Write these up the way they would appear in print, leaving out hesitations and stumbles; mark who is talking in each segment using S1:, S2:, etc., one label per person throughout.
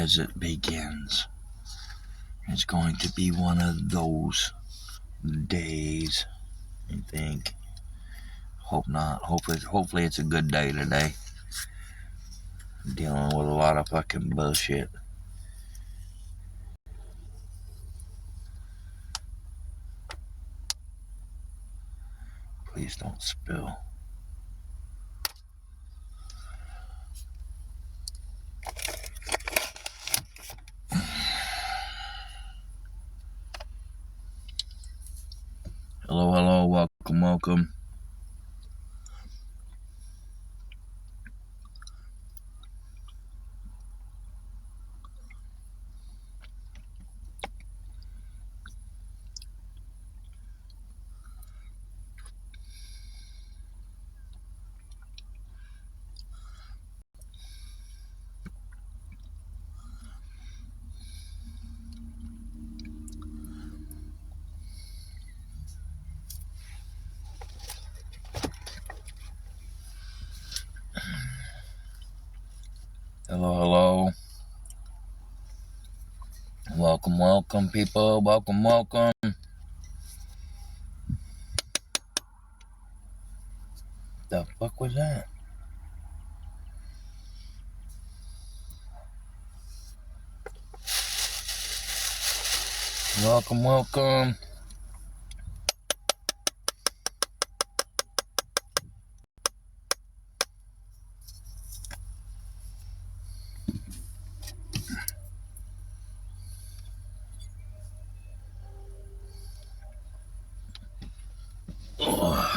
S1: as it begins. It's going to be one of those days, I think. Hope not. Hopefully it's a good day today. I'm dealing with a lot of fucking bullshit. Please don't spill. Hello, welcome. Hello. Welcome, people. Welcome. The fuck was that? Welcome. Oh.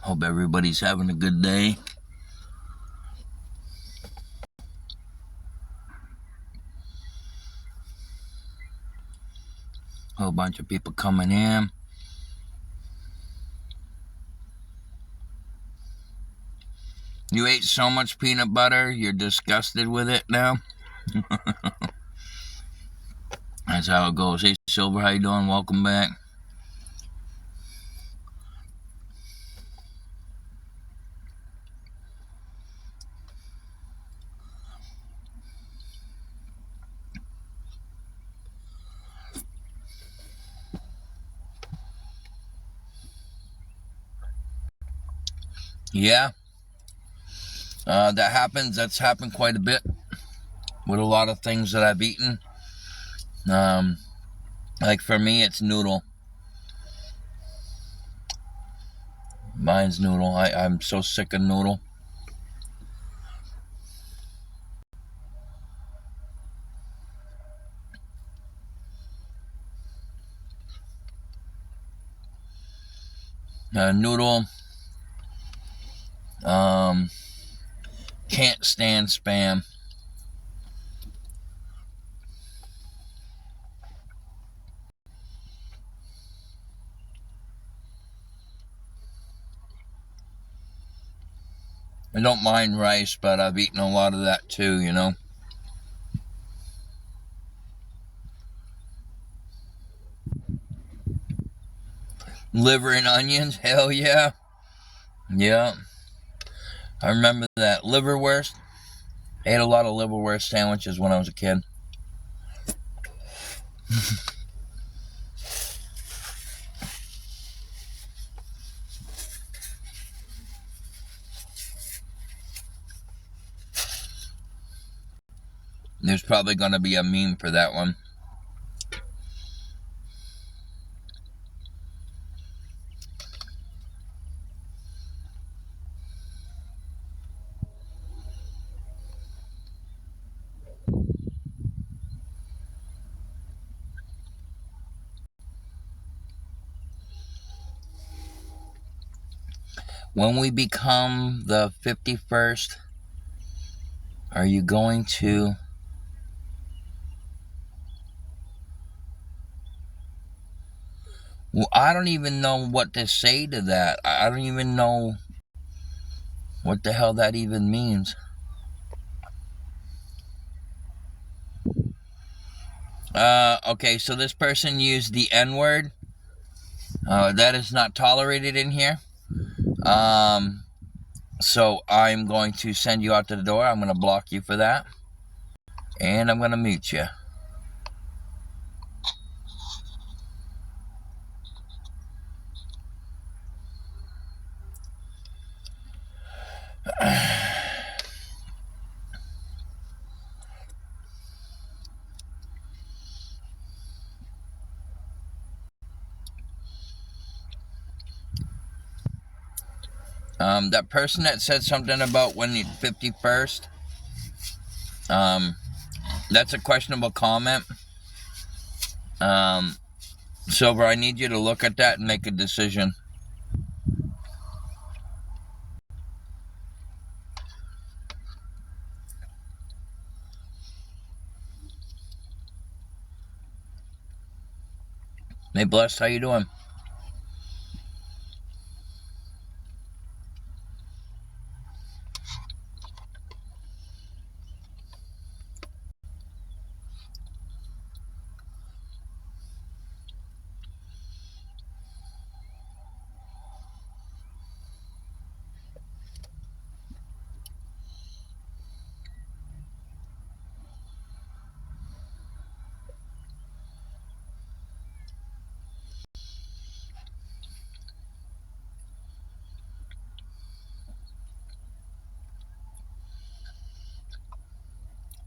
S1: Hope everybody's having a good day. Whole bunch of people coming in. You ate so much peanut butter, you're disgusted with it now? That's how it goes. Hey, Silver, how you doing? Welcome back. Yeah. That happens. That's happened quite a bit with a lot of things that I've eaten. Like for me, it's noodle. Mine's noodle. I'm so sick of noodle. Noodle. Can't stand Spam. I don't mind rice, but I've eaten a lot of that too, you know. Liver and onions, hell yeah. Yeah. I remember that. Liverwurst. I ate a lot of liverwurst sandwiches when I was a kid. There's probably going to be a meme for that one. When we become the 51st, are you going to... Well, I don't even know what to say to that. I don't even know what the hell that even means. Okay, so this person used the N-word. That is not tolerated in here. So I'm going to send you out to the door. I'm going to block you for that. And I'm going to mute you. That person that said something about when the 51st, that's a questionable comment. Silver, I need you to look at that and make a decision. Hey, Blessed, how you doing?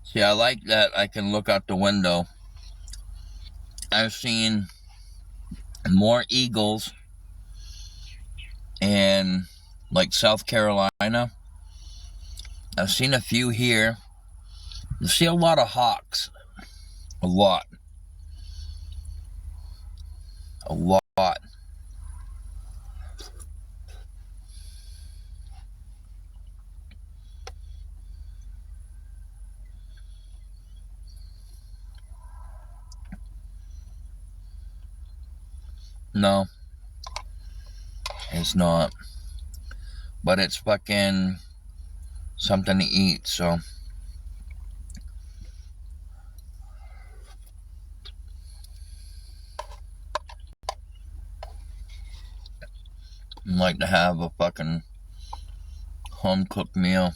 S1: See, I like that I can look out the window. I've seen more eagles in, like, South Carolina. I've seen a few here. I see a lot of hawks. A lot. A lot. No, it's not. But it's fucking something to eat, so. I'd like to have a fucking home-cooked meal.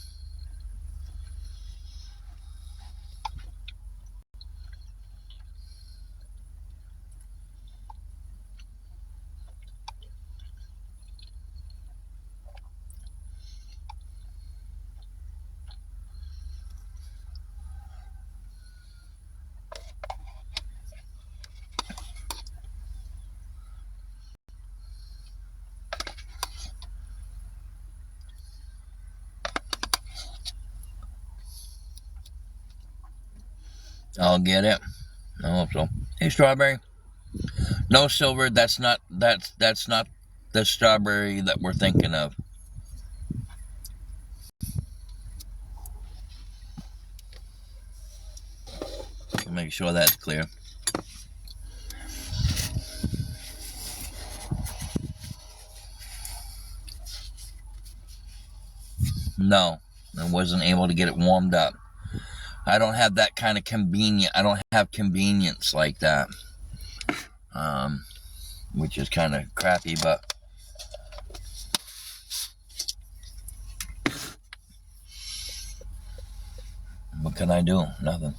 S1: I'll get it. I hope so. Hey, Strawberry. No, Silver, that's not the strawberry that we're thinking of. Make sure that's clear. No, I wasn't able to get it warmed up. I don't have that kind of convenience. I don't have convenience like that. Which is kind of crappy, but what can I do? Nothing.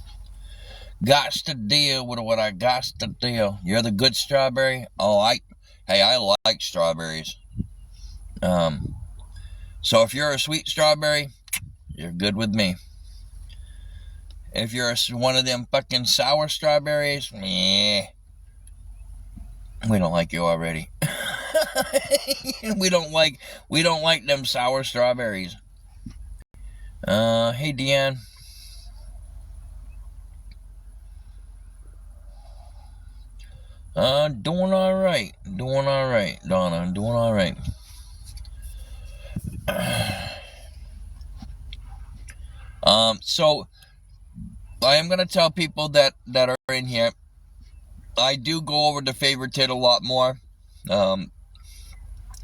S1: Got to deal with what I got to deal. You're the good strawberry? Oh, I like strawberries. So if you're a sweet strawberry, you're good with me. If you're one of them fucking sour strawberries, we don't like you already. we don't like them sour strawberries. Hey, Deanne. Doing all right, Donna. Doing all right. So I am gonna tell people that are in here. I do go over the favorite tit a lot more,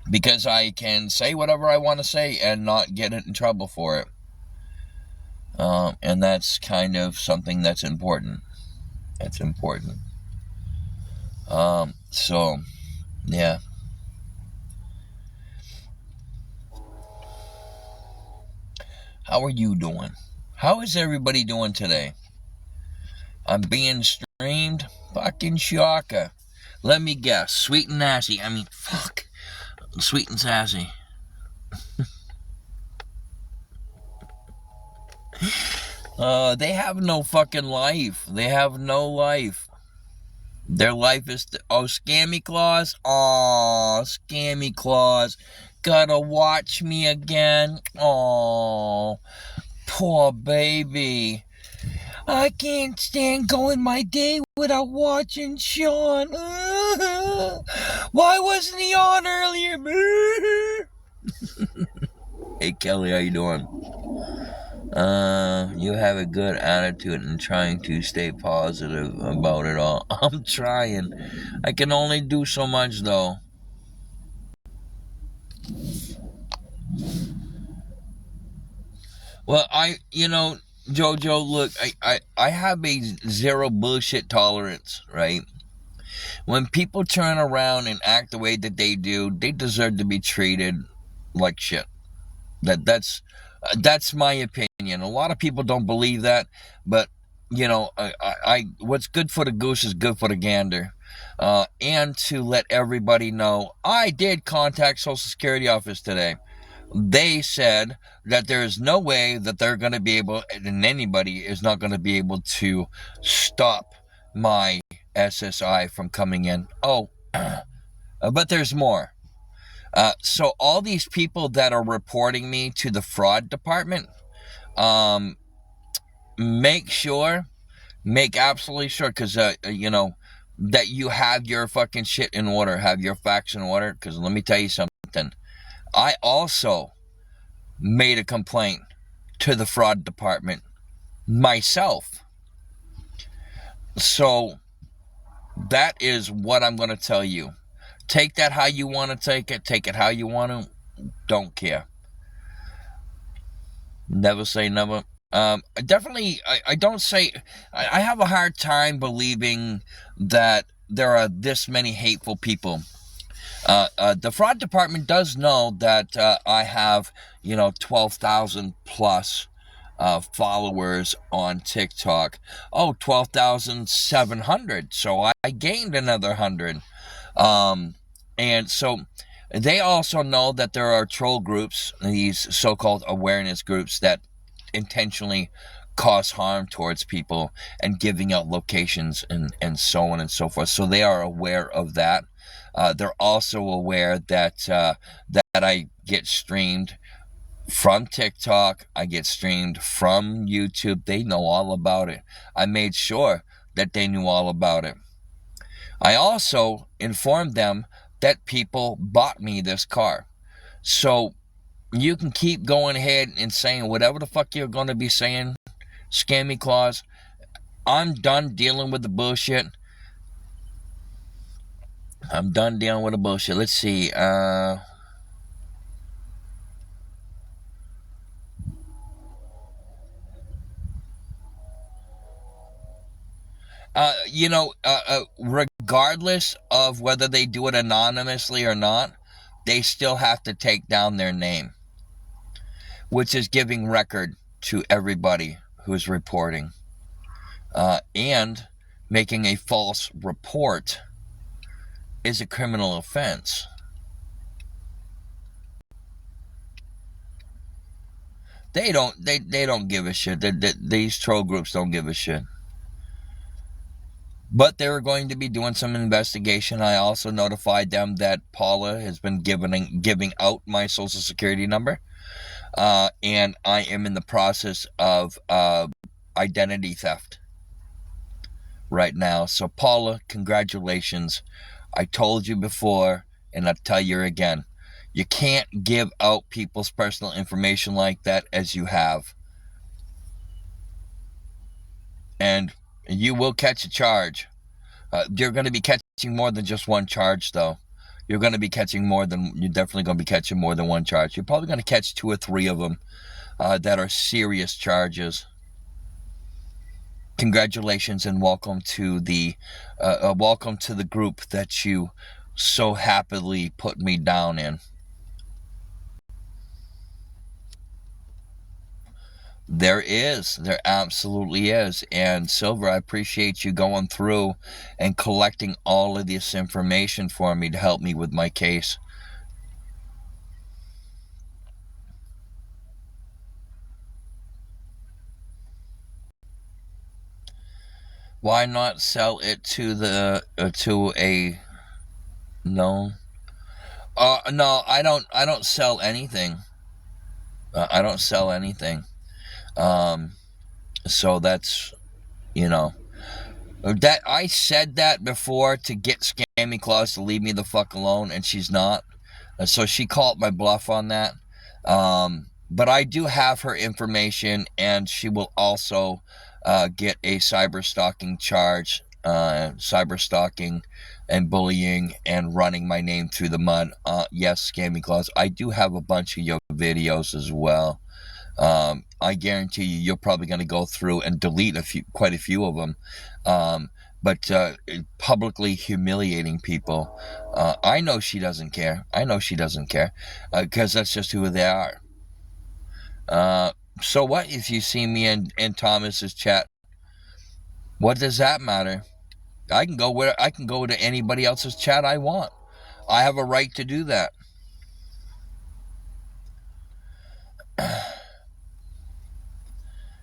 S1: because I can say whatever I want to say and not get in trouble for it. And that's kind of something that's important. That's important. So, yeah. How are you doing? How is everybody doing today? I'm being streamed. Fucking shocker. Let me guess. Sweet and nasty. I mean, fuck. Sweet and sassy. They have no fucking life. They have no life. Their life is... Scammy Claus? Aw, Scammy Claus. Gotta watch me again. Aw, poor baby. I can't stand going my day without watching Shaun. Why wasn't he on earlier? Hey, Kelly, how you doing? You have a good attitude and trying to stay positive about it all. I'm trying. I can only do so much, though. Well, Jojo, look, I have a zero bullshit tolerance, right? When people turn around and act the way that they do, they deserve to be treated like shit. That's my opinion. A lot of people don't believe that, but what's good for the goose is good for the gander. And to let everybody know, I did contact Social Security office today. They said that there is no way that they're going to be able, and anybody is not going to be able to stop my SSI from coming in. Oh, but there's more. So all these people that are reporting me to the fraud department, make absolutely sure, because, that you have your fucking shit in order, have your facts in order, because let me tell you something. I also made a complaint to the fraud department myself. So that is what I'm going to tell you. Take that how you want to take it. Take it how you want to. Don't care. Never say never. Definitely, I don't say... I have a hard time believing that there are this many hateful people. The fraud department does know that I have, 12,000 plus followers on TikTok. 12,700. So I gained another 100. And so they also know that there are troll groups, these so-called awareness groups that intentionally cause harm towards people and giving out locations and so on and so forth. So they are aware of that. They're also aware that I get streamed from TikTok. I get streamed from YouTube. They know all about it. I made sure that they knew all about it. I also informed them that people bought me this car. So you can keep going ahead and saying whatever the fuck you're going to be saying, Scammy Claus. I'm done dealing with the bullshit. Let's see. Regardless of whether they do it anonymously or not, they still have to take down their name, which is giving record to everybody who's reporting. And making a false report is a criminal offense. They don't give a shit. These troll groups don't give a shit. But they were going to be doing some investigation. I also notified them that Paula has been giving out my Social Security number. And I am in the process of identity theft right now. So Paula, congratulations. I told you before, and I'll tell you again. You can't give out people's personal information like that as you have. And you will catch a charge. You're going to be catching more than just one charge, though. You're definitely going to be catching more than one charge. You're probably going to catch 2 or 3 of them that are serious charges. Congratulations and welcome to the group that you so happily put me down in. There absolutely is. And Silver, I appreciate you going through and collecting all of this information for me to help me with my case. Why not sell it to a no? No, I don't sell anything. I don't sell anything. So that's, that I said that before to get Scammy Claus to leave me the fuck alone, and she's not. So she called my bluff on that. But I do have her information, and she will also get a cyber stalking charge, cyber stalking and bullying and running my name through the mud. Yes, Scammy Claus, I do have a bunch of your videos as well. I guarantee you're probably going to go through and delete quite a few of them. But publicly humiliating people, I know she doesn't care. Because that's just who they are. So what if you see me in Thomas's chat? What does that matter? I can go to anybody else's chat I want. I have a right to do that.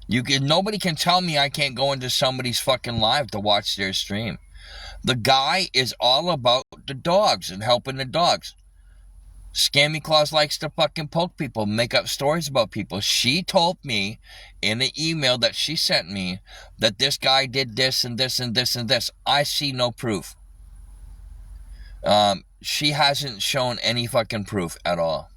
S1: Nobody can tell me I can't go into somebody's fucking live to watch their stream. The guy is all about the dogs and helping the dogs. Scammy Claus likes to fucking poke people, make up stories about people. She told me in an email that she sent me that this guy did this and this and this and this. I see no proof. She hasn't shown any fucking proof at all.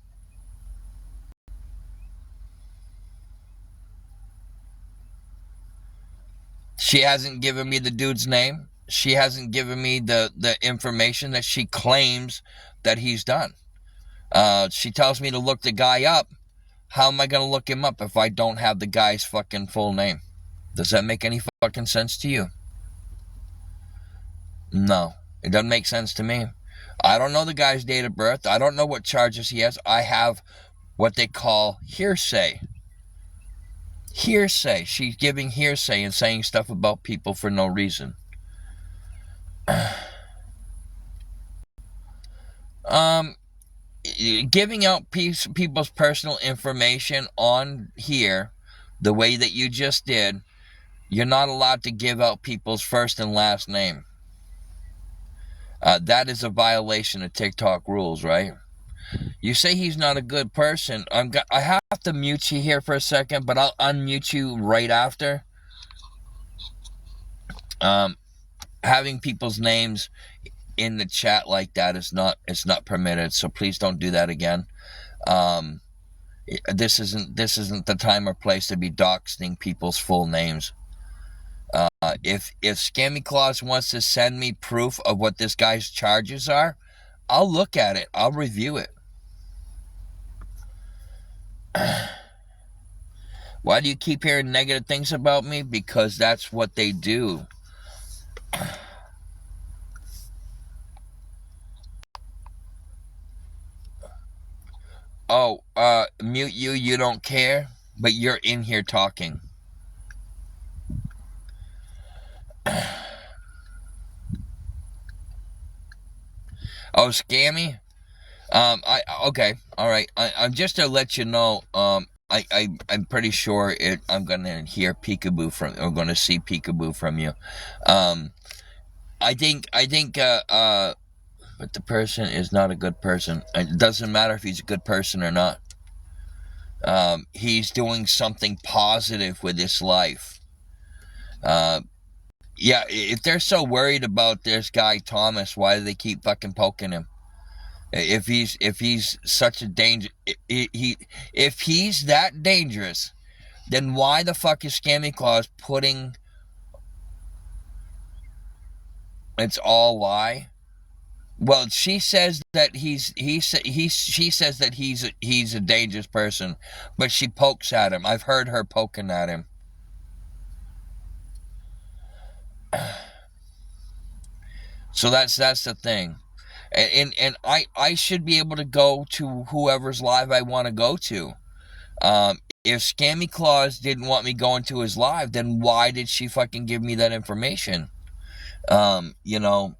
S1: She hasn't given me the dude's name. She hasn't given me the information that she claims that he's done. She tells me to look the guy up. How am I going to look him up if I don't have the guy's fucking full name? Does that make any fucking sense to you? No, it doesn't make sense to me. I don't know the guy's date of birth. I don't know what charges he has. I have what they call hearsay. Hearsay. She's giving hearsay and saying stuff about people for no reason. Giving out people's personal information on here the way that you just did, you're not allowed to give out people's first and last name. That is a violation of TikTok rules, right? You say he's not a good person. I have to mute you here for a second, but I'll unmute you right after. Having people's names in the chat like that is not permitted, so please don't do that again. This isn't the time or place to be doxing people's full names. If Scammy Claus wants to send me proof of what this guy's charges are, I'll look at it. I'll review it. Why do you keep hearing negative things about me? Because that's what they do. Oh, mute you, you don't care, but you're in here talking. Oh, Scammy? Okay, all right. I'm just to let you know. I'm pretty sure I'm gonna hear peekaboo from. I'm gonna see peekaboo from you. I think. But the person is not a good person. It doesn't matter if he's a good person or not. He's doing something positive with his life. Yeah, if they're so worried about this guy Thomas, why do they keep fucking poking him? If he's such a danger, if he's that dangerous, then why the fuck is Scammy Claus putting? It's all why. Well, she says that she says that he's a dangerous person, but she pokes at him. I've heard her poking at him. So that's the thing. And I should be able to go to whoever's live I want to go to. If Scammy Claus didn't want me going to his live, then why did she fucking give me that information? You know,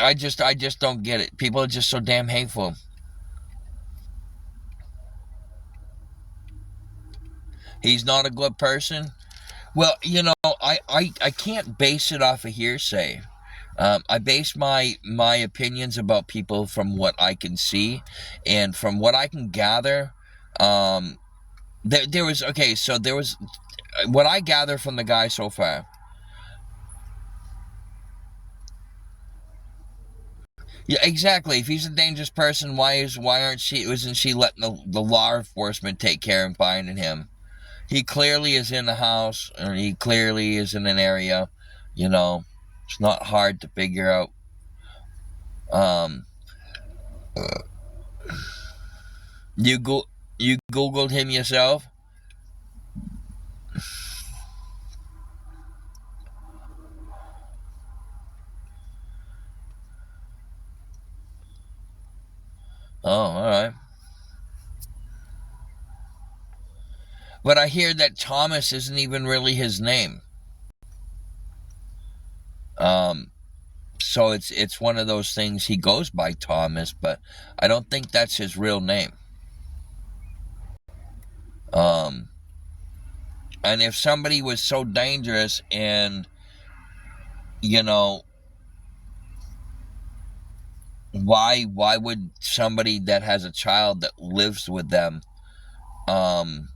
S1: I just don't get it. People are just so damn hateful. He's not a good person. Well, you know, I can't base it off of hearsay. I base my opinions about people from what I can see, and from what I can gather. There was okay. So there was what I gather from the guy so far. Yeah, exactly. If he's a dangerous person, isn't she letting the law enforcement take care of finding him? He clearly is in the house, or he clearly is in an area. You know, it's not hard to figure out. Um, you go you Googled him yourself? Oh, all right. But I hear that Thomas isn't even really his name. Um, so it's one of those things. He goes by Thomas, but I don't think that's his real name. Um, and if somebody was so dangerous, and you know, why would somebody that has a child that lives with them, um,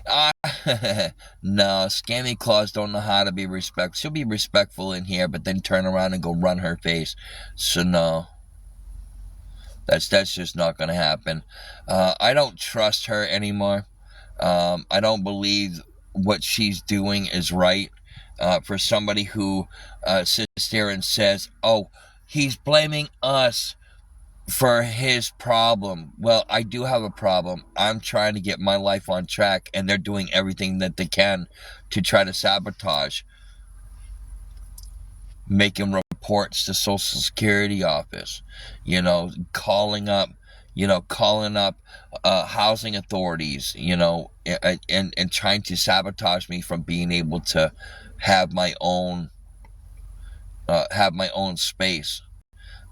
S1: uh, no, Scammy Claus don't know how to be respectful. She'll be respectful in here, but then turn around and go run her face. So no, that's just not gonna happen. I don't trust her anymore. I don't believe what she's doing is right. For somebody who sits there and says, "Oh, he's blaming us for his problem." Well, I do have a problem. I'm trying to get my life on track, and they're doing everything that they can to try to sabotage. Making reports to Social Security office, calling up housing authorities, and trying to sabotage me from being able to have my own space.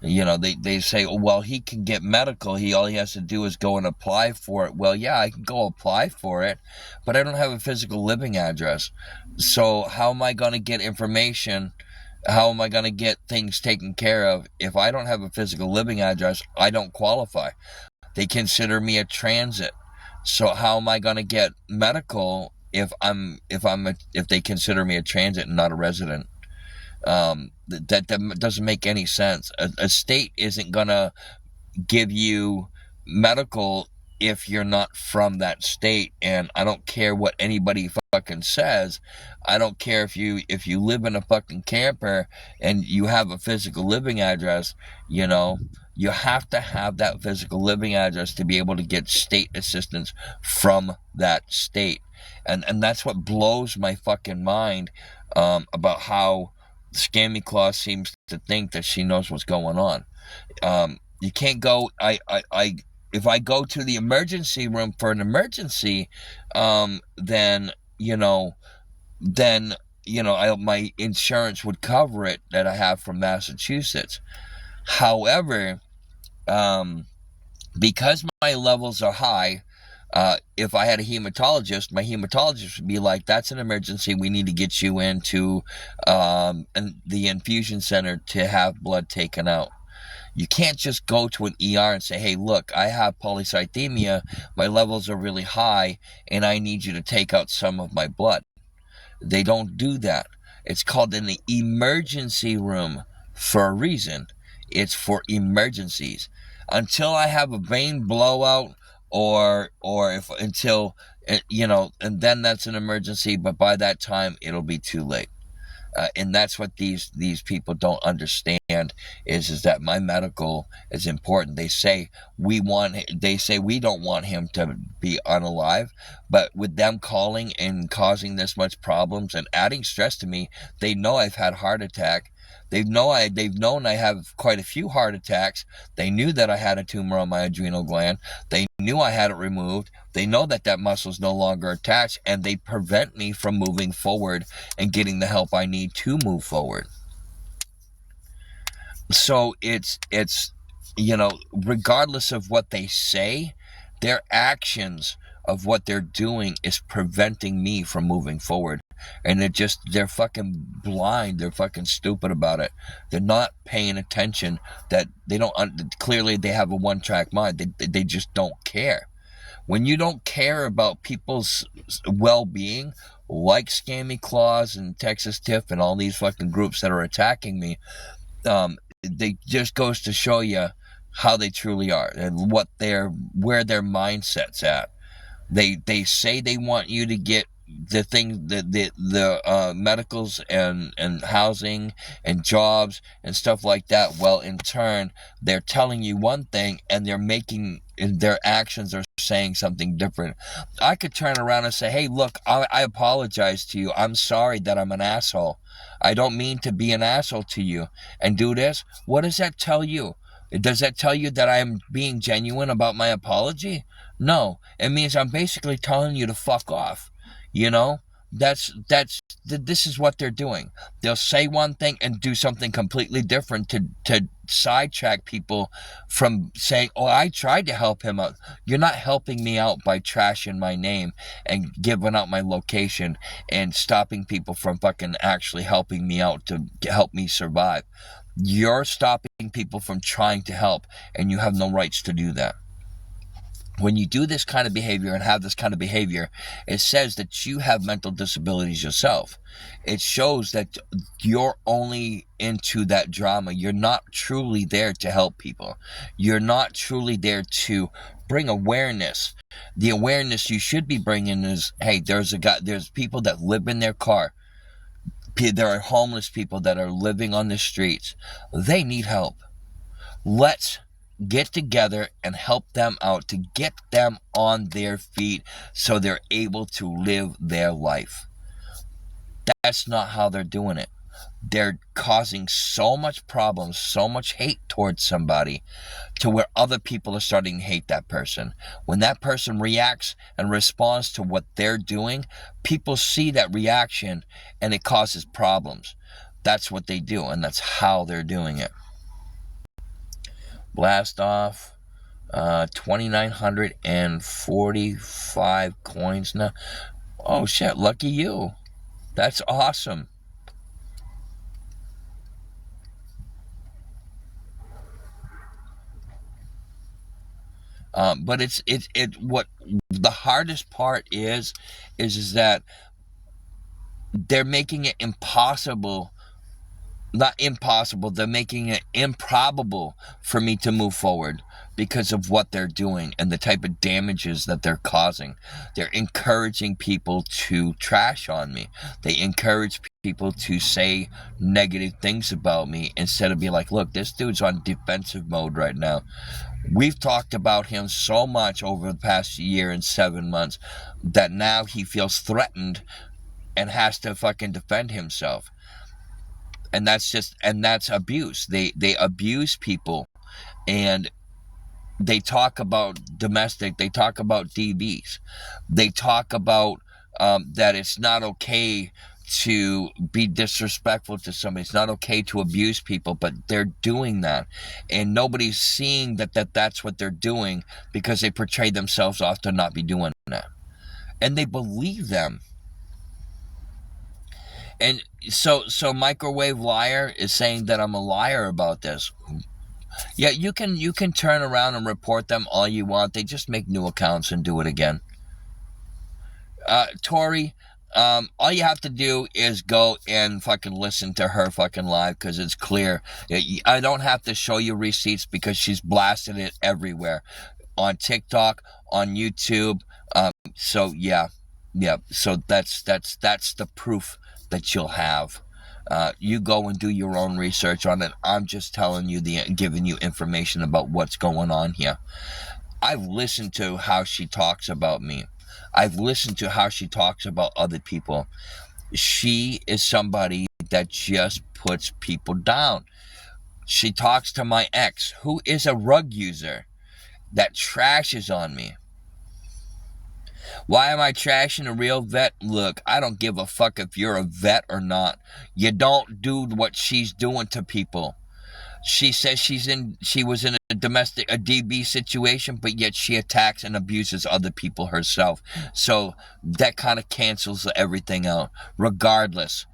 S1: They say, oh, well, he can get medical. All he has to do is go and apply for it. Well, yeah, I can go apply for it, but I don't have a physical living address. So how am I going to get information? How am I going to get things taken care of if I don't have a physical living address? I don't qualify. They consider me a transit. So how am I going to get medical if they consider me a transit and not a resident? That doesn't make any sense. A state isn't gonna give you medical if you're not from that state, and I don't care what anybody fucking says. I don't care if you live in a fucking camper and you have a physical living address. You have to have that physical living address to be able to get state assistance from that state, and that's what blows my fucking mind, about how Scammy Claus seems to think that she knows what's going on. You can't go. If I go to the emergency room for an emergency, then my insurance would cover it that I have from Massachusetts. However, because my levels are high, if I had a hematologist, my hematologist would be like, that's an emergency. We need to get you into the infusion center to have blood taken out. You can't just go to an ER and say, hey, look, I have polycythemia. My levels are really high, and I need you to take out some of my blood. They don't do that. It's called an emergency room for a reason. It's for emergencies. Until I have a vein blowout, or if until and then that's an emergency. But by that time, it'll be too late. And that's what these people don't understand is that my medical is important. They say we don't want him to be unalive, but with them calling and causing this much problems and adding stress to me, they know I've had heart attack. They've known I have quite a few heart attacks. They knew that I had a tumor on my adrenal gland. They knew I had it removed. They know that muscle is no longer attached, and they prevent me from moving forward and getting the help I need to move forward. So it's regardless of what they say, their actions of what they're doing is preventing me from moving forward. And they're fucking blind. They're fucking stupid about it. They're not paying attention that clearly they have a one-track mind. They just don't care. When you don't care about people's well-being, like Scammy Claus and Texas Tiff and all these fucking groups that are attacking me, they just goes to show you how they truly are and where their mindset's at. They say they want you to get the thing, the medicals and housing and jobs and stuff like that. Well, in turn, they're telling you one thing and their actions are saying something different. I could turn around and say, hey, look, I apologize to you. I'm sorry that I'm an asshole. I don't mean to be an asshole to you. And do this. What does that tell you? Does that tell you that I'm being genuine about my apology? No. It means I'm basically telling you to fuck off. This is what they're doing. They'll say one thing and do something completely different to sidetrack people from saying, oh, I tried to help him out. You're not helping me out by trashing my name and giving out my location and stopping people from fucking actually helping me out to help me survive. You're stopping people from trying to help, and you have no rights to do that. When you do this kind of behavior and have this kind of behavior, it says that you have mental disabilities yourself. It shows that you're only into that drama. You're not truly there to help people. You're not truly there to bring awareness. The awareness you should be bringing is, hey, there's people that live in their car. There are homeless people that are living on the streets. They need help. Let's get together and help them out to get them on their feet so they're able to live their life. That's not how they're doing it. They're causing so much problems, so much hate towards somebody to where other people are starting to hate that person. When that person reacts and responds to what they're doing, people see that reaction and it causes problems. That's what they do, and that's how they're doing it. Blast off 2,945 coins now. Oh shit, lucky you. That's awesome. But what the hardest part is that they're making it impossible. Not impossible, they're making it improbable for me to move forward because of what they're doing and the type of damages that they're causing. They're encouraging people to trash on me. They encourage people to say negative things about me instead of being like, look, this dude's on defensive mode right now. We've talked about him so much over the past year and 7 months that now he feels threatened and has to fucking defend himself. And that's abuse. They abuse people, and they talk about domestic. They talk about DVs. They talk about that it's not okay to be disrespectful to somebody. It's not okay to abuse people, but they're doing that, and nobody's seeing that's what they're doing because they portray themselves off to not be doing that, and they believe them. And so Microwave Liar is saying that I'm a liar about this. Yeah, you can turn around and report them all you want. They just make new accounts and do it again. Tori, all you have to do is go and fucking listen to her fucking live, because it's clear. I don't have to show you receipts because she's blasted it everywhere. On TikTok, on YouTube. So yeah. So that's the proof that you'll have. You go and do your own research on it. I'm just telling you, giving you information about what's going on here. I've listened to how she talks about me. I've listened to how she talks about other people. She is somebody that just puts people down. She talks to my ex, who is a rug user, that trashes on me. Why am I trashing a real vet? Look, I don't give a fuck if you're a vet or not. You don't do what she's doing to people. She says she was in a DB situation, but yet she attacks and abuses other people herself. So that kind of cancels everything out. Regardless,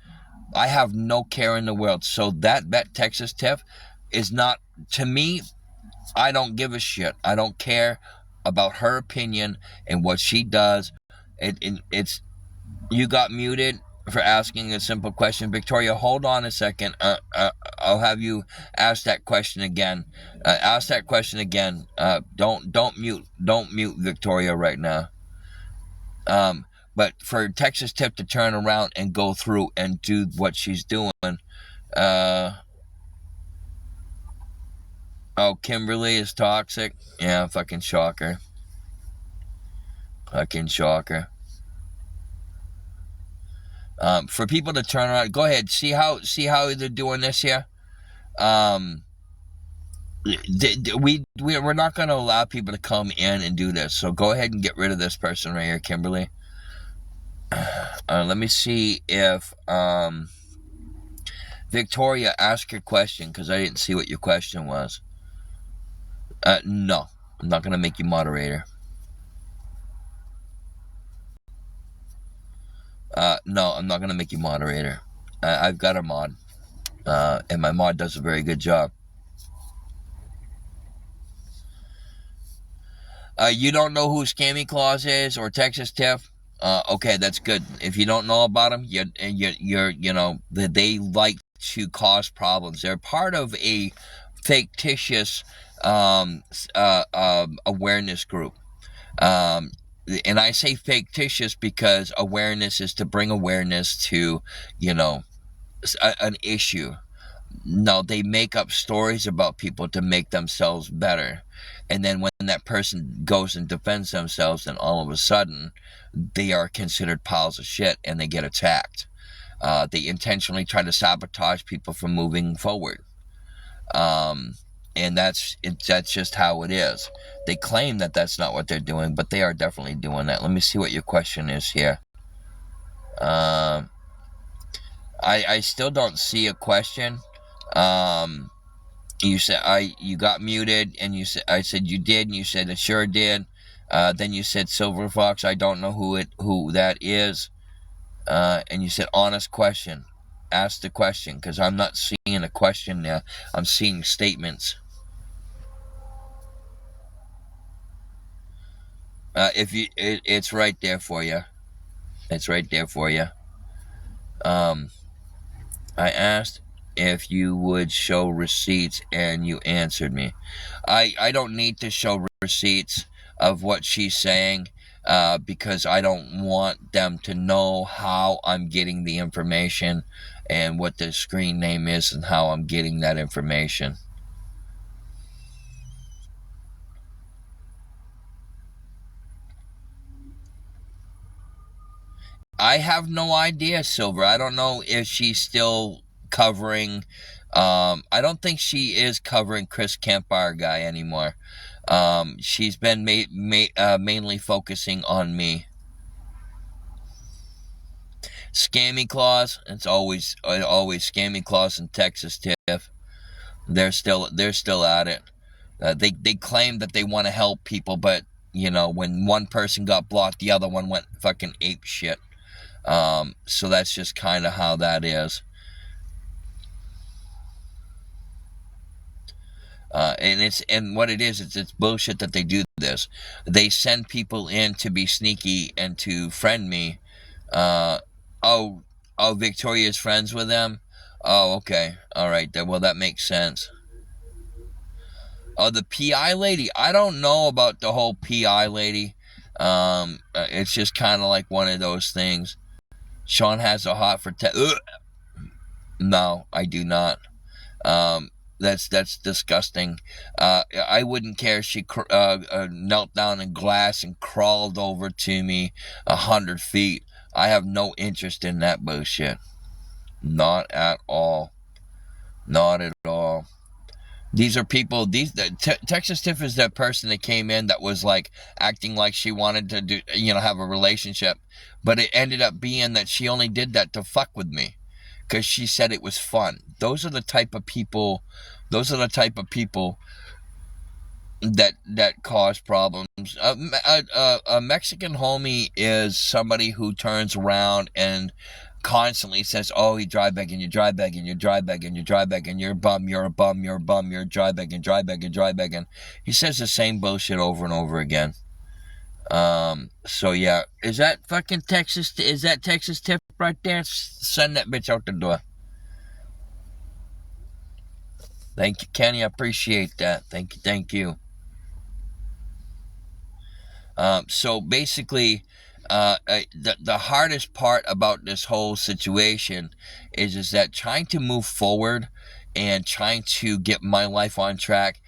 S1: I have no care in the world. So that Texas tip is not, to me, I don't give a shit. I don't care about her opinion and what she does. It's you got muted for asking a simple question. Victoria, hold on a second. I'll have you ask that question again. Ask that question again. Don't mute Victoria right now. But for Texas Tip to turn around and go through and do what she's doing, oh, Kimberly is toxic. Yeah, fucking shocker. Fucking shocker. For people to turn around, go ahead. See how they're doing this here. We're not going to allow people to come in and do this. So go ahead and get rid of this person right here, Kimberly. Let me see if Victoria, ask your question, because I didn't see what your question was. No, I'm not going to make you moderator. No, I'm not going to make you moderator. I've got a mod. And my mod does a very good job. You don't know who Scammy Claus is or Texas Tiff? Okay, that's good. If you don't know about them, they like to cause problems. They're part of a fictitious awareness group. And I say fictitious because awareness is to bring awareness to, an issue. No, they make up stories about people to make themselves better. And then when that person goes and defends themselves, then all of a sudden, they are considered piles of shit and they get attacked. They intentionally try to sabotage people from moving forward. And that's just how it is. They claim that that's not what they're doing, but they are definitely doing that. Let me see what your question is here. I still don't see a question. You said you got muted, and I said you did, and you said it sure did. Then you said Silver Fox. I don't know who that is. And you said honest question. Ask the question, because I'm not seeing a question now. I'm seeing statements. It's right there for you. It's right there for you. I asked if you would show receipts, and you answered me. I don't need to show receipts of what she's saying, because I don't want them to know how I'm getting the information and what the screen name is and how I'm getting that information. I have no idea, Silver. I don't know if she's still covering. I don't think she is covering Chris Campfire guy anymore. She's been mainly focusing on me. Scammy Claus. It's always Scammy Claus and Texas Tiff. They're still at it. They claim that they want to help people, but when one person got blocked, the other one went fucking ape shit. So that's just kind of how that is. And what it is, it's bullshit that they do this. They send people in to be sneaky and to friend me, Oh, oh, Victoria's friends with them? Oh, okay. All right. Well, that makes sense. Oh, the PI lady? I don't know about the whole PI lady. It's just kind of like one of those things. Shaun has a hot for No, I do not. Um, that's disgusting. I wouldn't care if she knelt down in glass and crawled over to me 100 feet. I have no interest in that bullshit. Not at all. Not at all. These are people. Texas Tiff is that person that came in that was like acting like she wanted to do, have a relationship, but it ended up being that she only did that to fuck with me, because she said it was fun. Those are the type of people. Those are the type of people that cause problems. A Mexican homie is somebody who turns around and constantly says, "Oh, you dry bag and you dry bag and you dry bag and you dry bag and you're a bum, you're a bum, you're a bum, you're a dry bag and dry bag and dry bag," and he says the same bullshit over and over again. So yeah, is that fucking Texas? Is that Texas Tip right there? Send that bitch out the door. Thank you, Kenny. I appreciate that. Thank you. So basically, the hardest part about this whole situation is that trying to move forward and trying to get my life on track,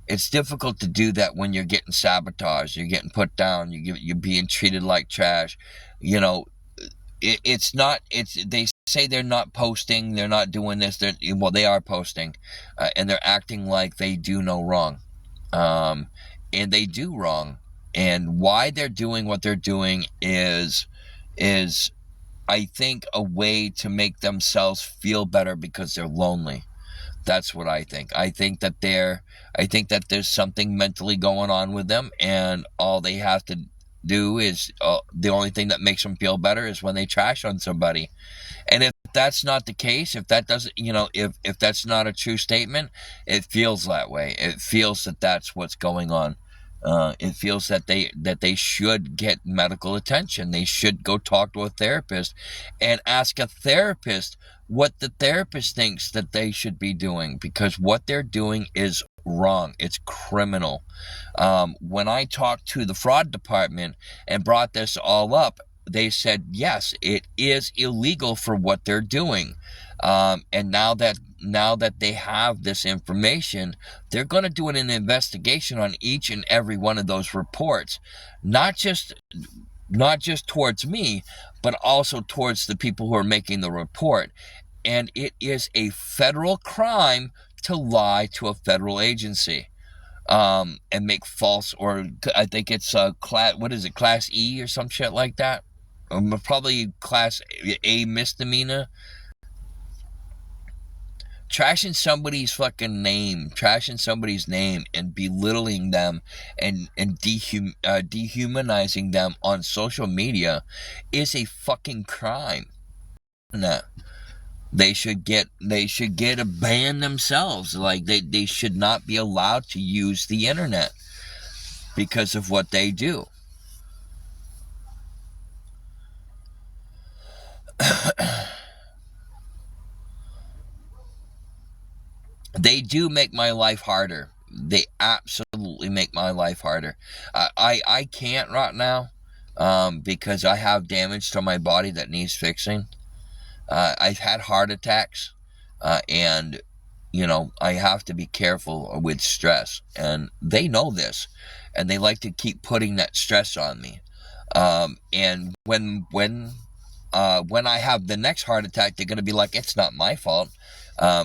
S1: it's difficult to do that when you're getting sabotaged, you're getting put down, you're being treated like trash. You know, it's not. They say they're not posting, they're not doing this. They are posting, and they're acting like they do no wrong, and they do wrong. And why they're doing what they're doing is I think a way to make themselves feel better because they're lonely. That's what I think. I think that there's something mentally going on with them, and all they have to do is the only thing that makes them feel better is when they trash on somebody. And if that's not the case, if that doesn't, if that's not a true statement, it feels that way. It feels that that's what's going on. It feels that they should get medical attention. They should go talk to a therapist and ask a therapist what the therapist thinks that they should be doing, because what they're doing is wrong. It's criminal. When I talked to the fraud department and brought this all up, they said, yes, it is illegal for what they're doing. And now that they have this information, they're going to do an investigation on each and every one of those reports, not just towards me, but also towards the people who are making the report. And it is a federal crime to lie to a federal agency, and make false, or I think it's Class E or some shit like that. Probably Class A misdemeanor. Trashing somebody's fucking name, and belittling them, and dehumanizing them on social media is a fucking crime. No. They should get a ban themselves. Like they should not be allowed to use the internet because of what they do. They do make my life harder. They absolutely make my life harder. I can't right now, because I have damage to my body that needs fixing. I've had heart attacks, and I have to be careful with stress, and they know this, and they like to keep putting that stress on me. And when I have the next heart attack, they're going to be like, it's not my fault.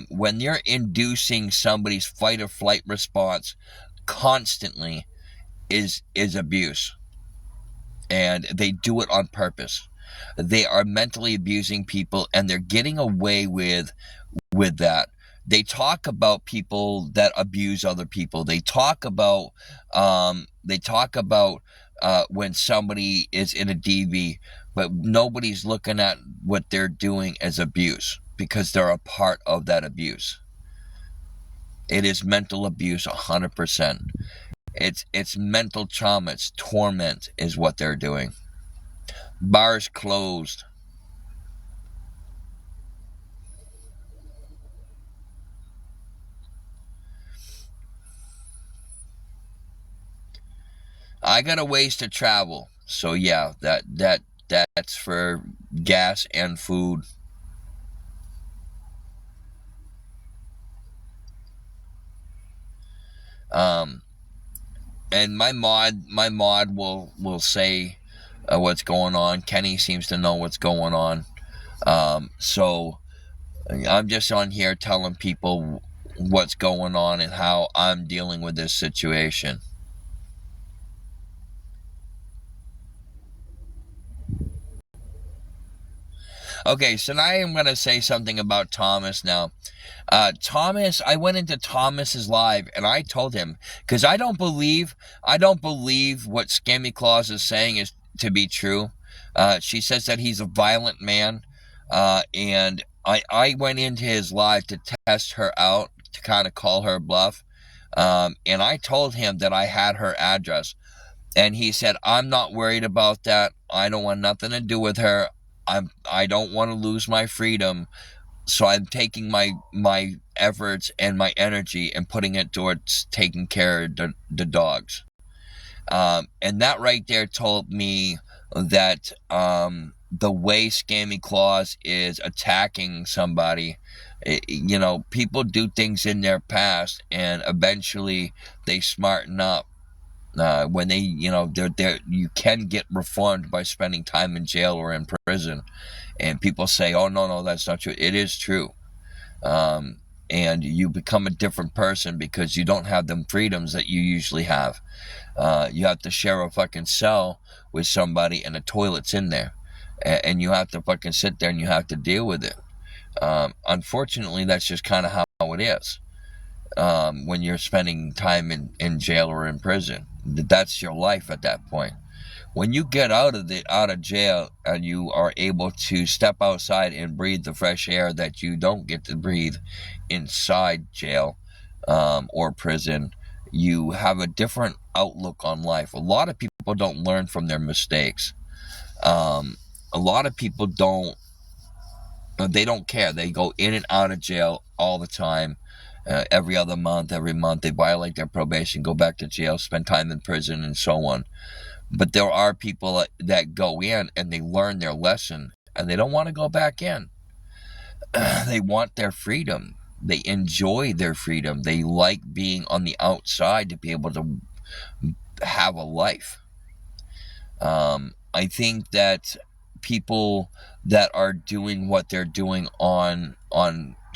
S1: When you're inducing somebody's fight or flight response constantly is abuse. And they do it on purpose. They are mentally abusing people, and they're getting away with that. They talk about people that abuse other people. They talk about when somebody is in a DV, but nobody's looking at what they're doing as abuse, because they're a part of that abuse. It is mental abuse 100%. It's mental trauma, it's torment is what they're doing. Bars closed. I got a ways to travel. So yeah, that's for gas and food. Um, and my mod will say what's going on. Kenny seems to know what's going on. So I'm just on here telling people what's going on and how I'm dealing with this situation. Okay, so now I'm going to say something about Thomas now. Thomas, I went into Thomas's live and I told him, because I don't believe what Scammy Claus is saying is to be true. She says that he's a violent man, and I went into his live to test her out, to kind of call her bluff, and I told him that I had her address, and he said, "I'm not worried about that. I don't want nothing to do with her. I don't want to lose my freedom." So I'm taking my efforts and my energy and putting it towards taking care of the dogs. And that right there told me that the way Scammy Claus is attacking somebody, people do things in their past, and eventually they smarten up. When they, you can get reformed by spending time in jail or in prison. And people say, "Oh, no, no, that's not true." It is true. Um, and you become a different person because you don't have them freedoms that you usually have. You have to share a fucking cell with somebody, and the toilet's in there, and you have to fucking sit there and you have to deal with it. Unfortunately, that's just kind of how it is. When you're spending time in jail or in prison, that's your life at that point. When you get out of jail and you are able to step outside and breathe the fresh air that you don't get to breathe inside jail, or prison, you have a different outlook on life. A lot of people don't learn from their mistakes. A lot of people don't. They don't care. They go in and out of jail all the time. Every other month, every month, they violate their probation, go back to jail, spend time in prison, and so on. But there are people that go in and they learn their lesson and they don't want to go back in. They want their freedom. They enjoy their freedom. They like being on the outside to be able to have a life. I think that people that are doing what they're doing on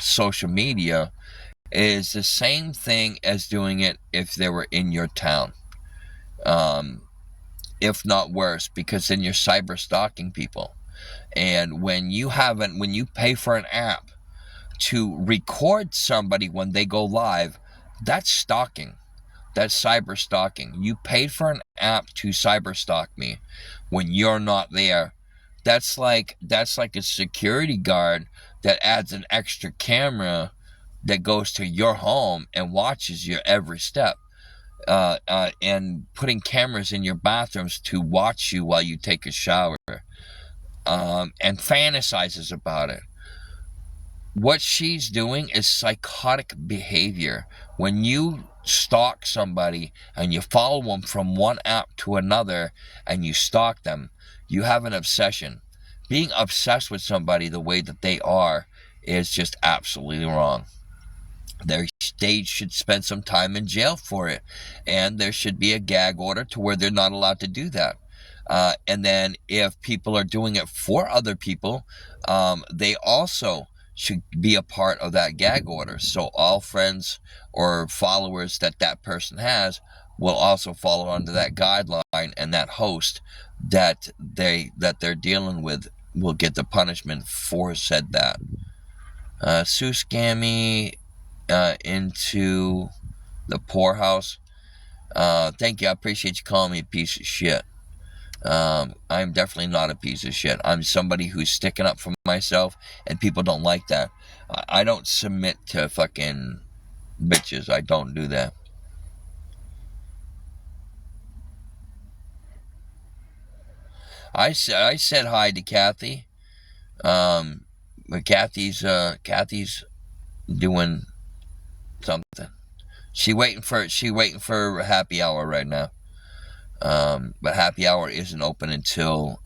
S1: social media is the same thing as doing it if they were in your town. If not worse, because then you're cyber stalking people. And when you pay for an app to record somebody when they go live, that's stalking. That's cyber stalking. You paid for an app to cyber stalk me when you're not there. That's like a security guard that adds an extra camera that goes to your home and watches your every step. And putting cameras in your bathrooms to watch you while you take a shower, and fantasizes about it. What she's doing is psychotic behavior. When you stalk somebody and you follow them from one app to another and you stalk them, you have an obsession. Being obsessed with somebody the way that they are is just absolutely wrong. They should spend some time in jail for it, and there should be a gag order to where they're not allowed to do that. And then if people are doing it for other people, they also should be a part of that gag order. So all friends or followers that person has will also follow under that guideline, and that host that they're dealing with will get the punishment for said that. Sue Scammy into the poorhouse. Thank you. I appreciate you calling me a piece of shit. I'm definitely not a piece of shit. I'm somebody who's sticking up for myself, and people don't like that. I don't submit to fucking bitches. I don't do that. I said hi to Kathy. But Kathy's doing something. She waiting for happy hour right now. But happy hour isn't open until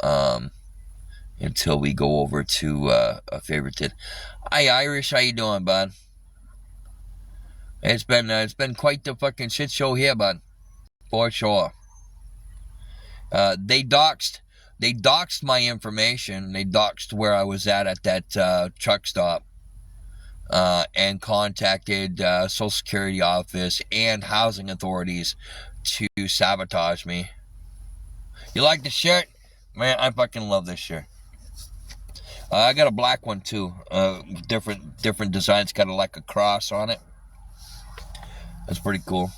S1: we go over to a favorited. Hi Irish, how you doing, bud? It's been quite the fucking shit show here, bud. For sure. They doxed my information. They doxed where I was at that truck stop, and contacted Social Security office and housing authorities to sabotage me. You like the shirt? Man, I fucking love this shirt. I got a black one too. Different designs. Got like a cross on it. That's pretty cool.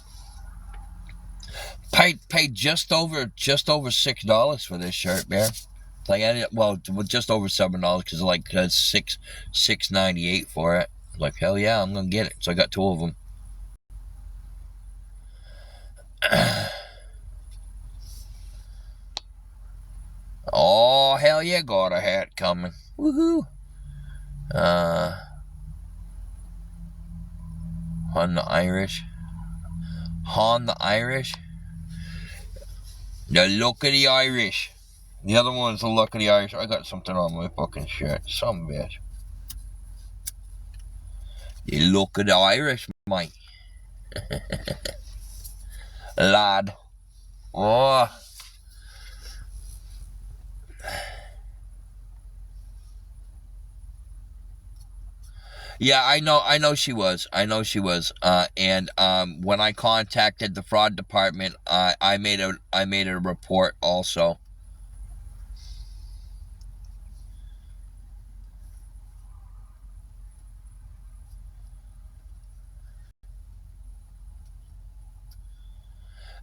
S1: Paid just over $6 for this shirt, man. Like just over $7 because like $6.98 for it. Like hell yeah, I'm gonna get it. So I got 2 of them. Oh hell yeah, got a hat coming. Woohoo! On the Irish. The look of the Irish. The other one's the look of the Irish. I got something on my fucking shirt. Some bitch. The look of the Irish, mate. Lad. Oh. Yeah, I know she was. And when I contacted the fraud department, I made a report also.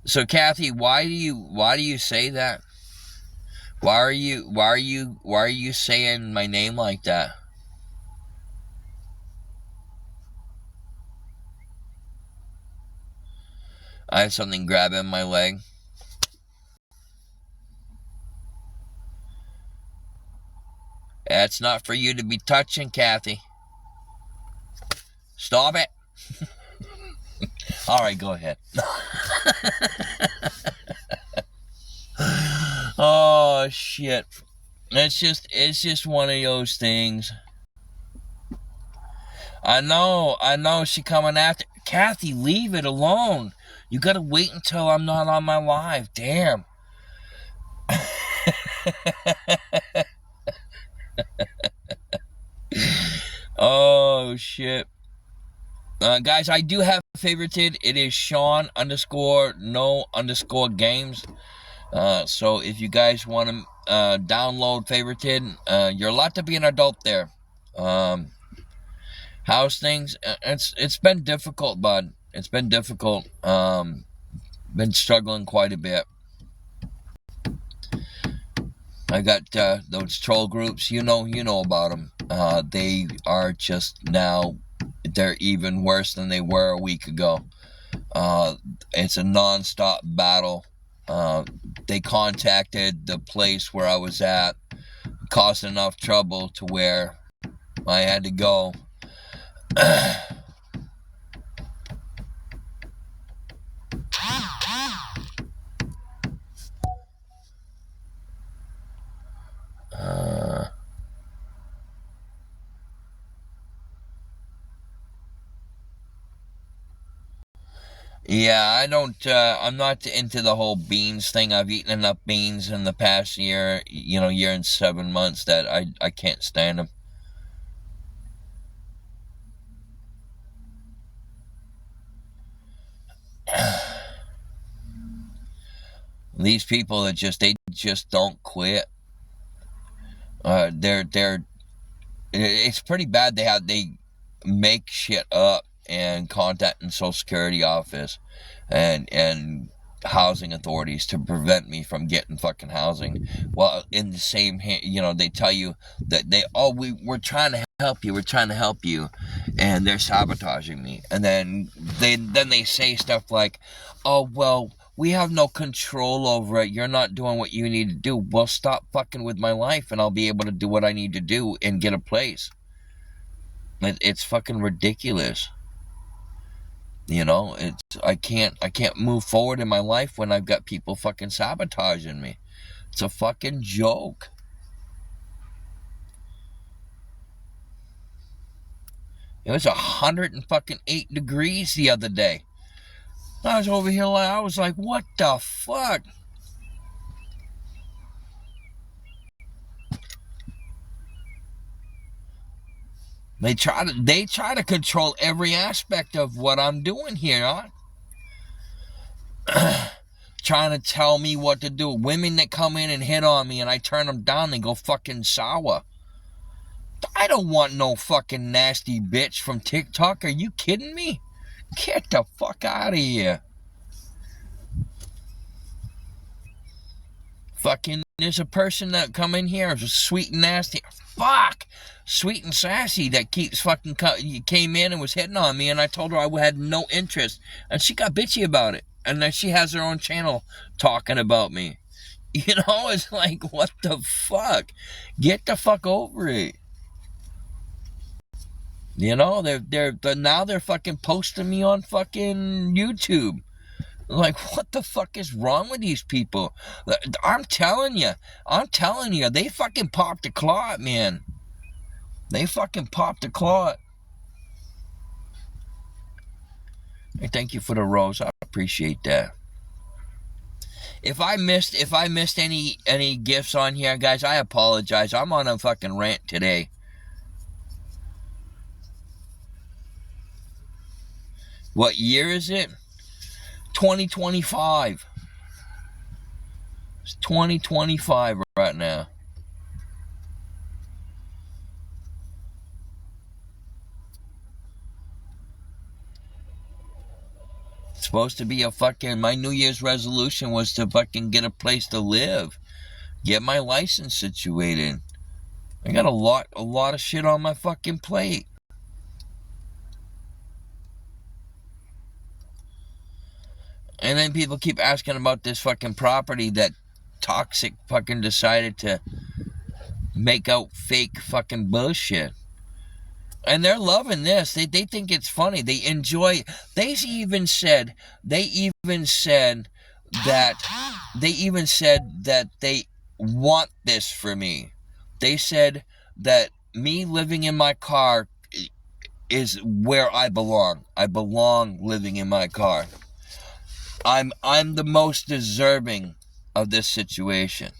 S1: So Kathy, why do you say that? Why are you saying my name like that? I have something grabbing my leg. That's not for you to be touching, Kathy. Stop it. All right, go ahead. Oh shit. It's just one of those things. I know she coming after. Kathy, leave it alone. You gotta wait until I'm not on my live. Damn. Oh shit. Guys, I do have favorited. It is Shaun _no_ games. So if you guys want to download favorited, you're allowed to be an adult there. How's things? It's been difficult, bud. It's been difficult. Been struggling quite a bit. I got those troll groups. You know about them. They are just now. They're even worse than they were a week ago. It's a non-stop battle. They contacted the place where I was at, caused enough trouble to where I had to go. Yeah, I don't, I'm not into the whole beans thing. I've eaten enough beans in the past year, year and 7 months that I can't stand them. These people that they just don't quit. It's pretty bad. They make shit up and contacting Social Security office and housing authorities to prevent me from getting fucking housing. Well, in the same hand, they tell you that we're trying to help you, and they're sabotaging me. And then they say stuff like, oh well, we have no control over it. You're not doing what you need to do. Well, stop fucking with my life, and I'll be able to do what I need to do and get a place. It's fucking ridiculous. You know, I can't move forward in my life when I've got people fucking sabotaging me. It's a fucking joke. It was 108 degrees the other day. I was over here, I was like, what the fuck? They try to control every aspect of what I'm doing here, huh? Trying to tell me what to do. Women that come in and hit on me and I turn them down, they go fucking sour. I don't want no fucking nasty bitch from TikTok. Are you kidding me? Get the fuck out of here. Fucking, there's a person that come in here, sweet and nasty. Fuck! Sweet and sassy that keeps fucking, came in and was hitting on me, and I told her I had no interest. And she got bitchy about it. And then she has her own channel talking about me. You know, it's like, what the fuck? Get the fuck over it. You know, now they're fucking posting me on fucking YouTube. Like, what the fuck is wrong with these people? I'm telling you, they fucking popped the clot, man. They fucking popped the clot. Hey, thank you for the rose. I appreciate that. If I missed any gifts on here, guys, I apologize. I'm on a fucking rant today. What year is it? 2025. It's 2025 right now. It's supposed to be my New Year's resolution was to fucking get a place to live. Get my license situated. I got a lot of shit on my fucking plate. And then people keep asking about this fucking property that Toxic fucking decided to make out fake fucking bullshit. And they're loving this. They think it's funny. They enjoy. They even said that they want this for me. They said that me living in my car is where I belong. I belong living in my car. I'm the most deserving of this situation.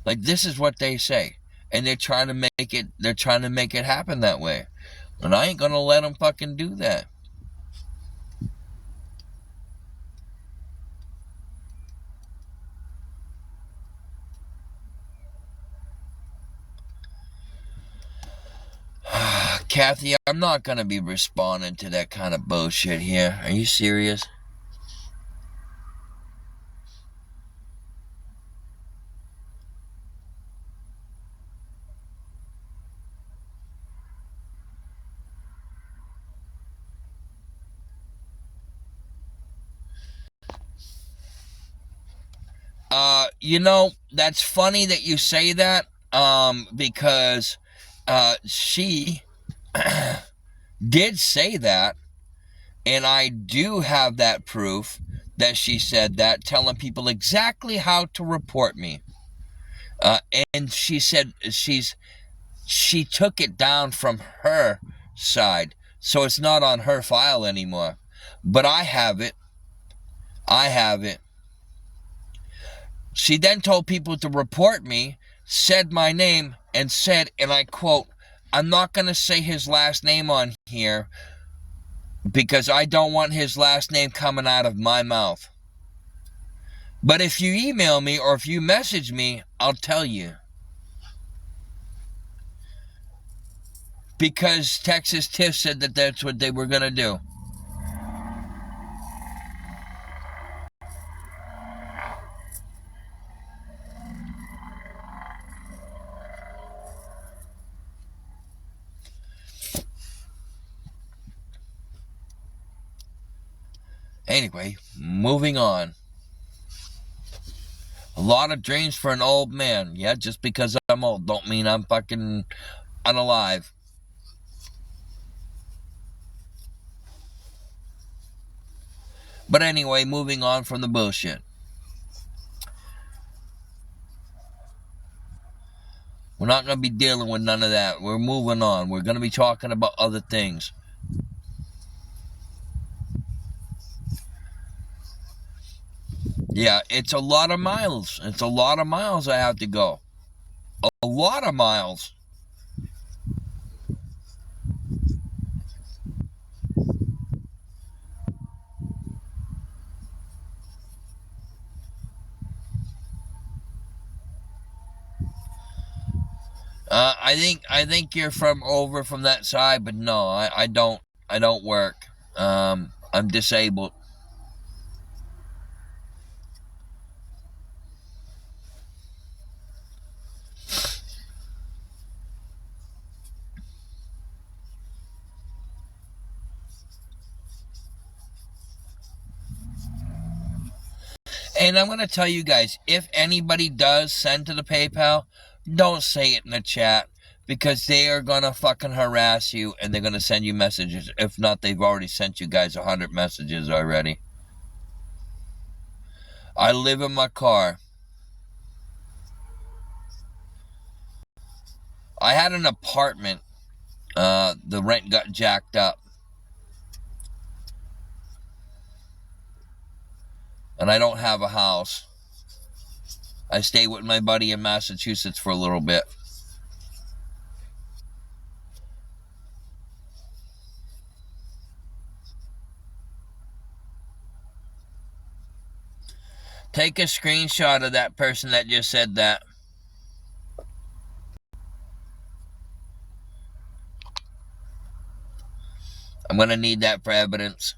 S1: Like, this is what they say. And they're trying to make it happen that way. And I ain't gonna let them fucking do that. Kathy, I'm not gonna be responding to that kind of bullshit here. Are you serious? You know, that's funny that you say that, because she did say that, and I do have that proof that she said that, telling people exactly how to report me. And she said she took it down from her side, so it's not on her file anymore. But I have it. She then told people to report me, said my name, and said, and I quote, "I'm not going to say his last name on here because I don't want his last name coming out of my mouth. But if you email me or if you message me, I'll tell you." Because Texas Tiff said that that's what they were going to do. Anyway, moving on. A lot of dreams for an old man. Yeah, just because I'm old don't mean I'm fucking unalive. But anyway, moving on from the bullshit. We're not going to be dealing with none of that. We're moving on. We're going to be talking about other things. Yeah, it's a lot of miles. It's a lot of miles I have to go. A lot of miles. I think you're from over from that side, but no, I don't work. I'm disabled. And I'm gonna tell you guys, if anybody does send to the PayPal, don't say it in the chat, because they are gonna fucking harass you and they're gonna send you messages. If not, they've already sent you guys 100 messages already. I live in my car. I had an apartment. The rent got jacked up. And I don't have a house. I stay with my buddy in Massachusetts for a little bit. Take a screenshot of that person that just said that. I'm going to need that for evidence.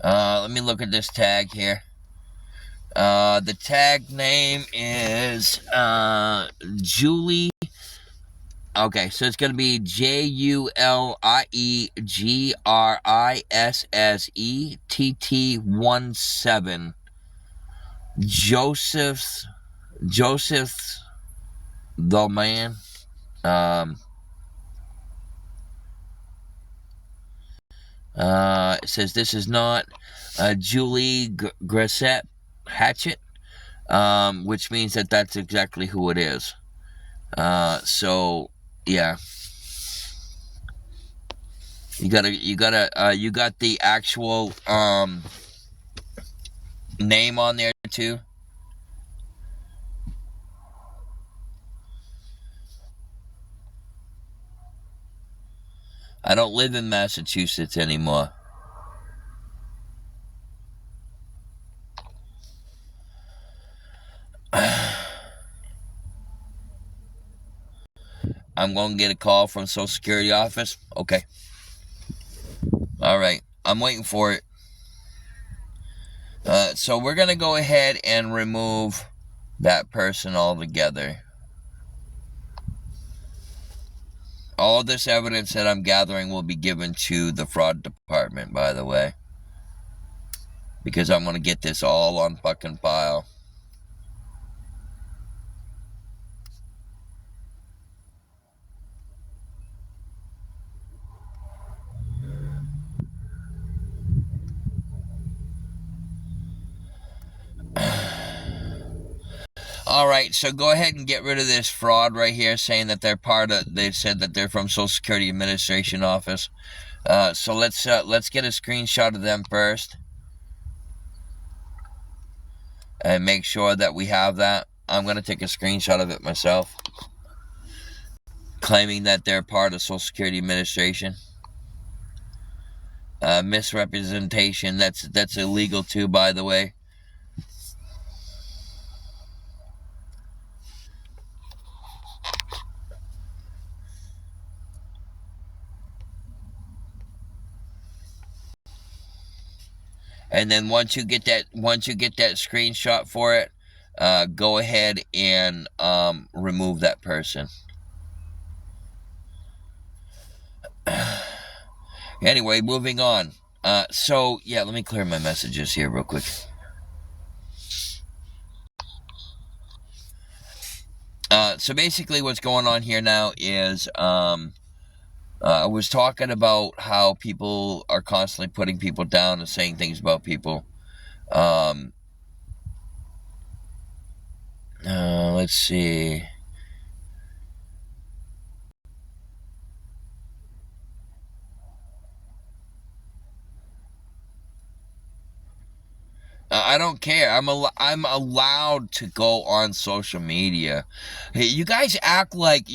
S1: Let me look at this tag here. The tag name is Julie. Okay, so it's going to be JULIEGRISSETT17. Joseph the man. It says this is not Julie Grissett Hatchet, which means that that's exactly who it is. So yeah, you got the actual name on there too. I don't live in Massachusetts anymore. I'm going to get a call from Social Security office. Okay. All right. I'm waiting for it. So we're going to go ahead and remove that person altogether. All this evidence that I'm gathering will be given to the fraud department, by the way. Because I'm going to get this all on fucking file. Alright, so go ahead and get rid of this fraud right here, saying that they're they said that they're from Social Security Administration Office. So let's get a screenshot of them first. And make sure that we have that. I'm going to take a screenshot of it myself. Claiming that they're part of Social Security Administration. Misrepresentation, that's illegal too, by the way. And then once you get that screenshot for it, go ahead and remove that person. Anyway, moving on. So yeah, let me clear my messages here real quick. So basically what's going on here now is I was talking about how people are constantly putting people down and saying things about people. Um, let's see. I don't care. I'm allowed to go on social media. Hey, you guys act like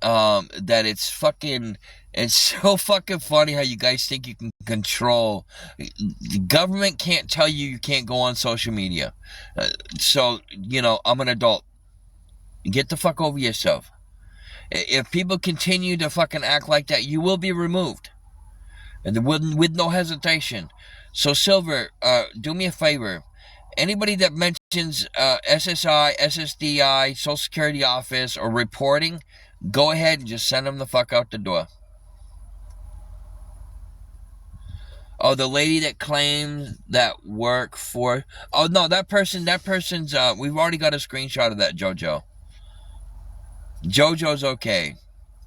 S1: that it's fucking it's so fucking funny how you guys think you can control. The government can't tell you you can't go on social media. So, I'm an adult. Get the fuck over yourself. If people continue to fucking act like that, you will be removed. And with no hesitation. So, Silver, do me a favor. Anybody that mentions SSI, SSDI, Social Security Office, or reporting, go ahead and just send them the fuck out the door. Oh, the lady that claims that work for. Oh no, that person's. We've already got a screenshot of that, JoJo. JoJo's okay.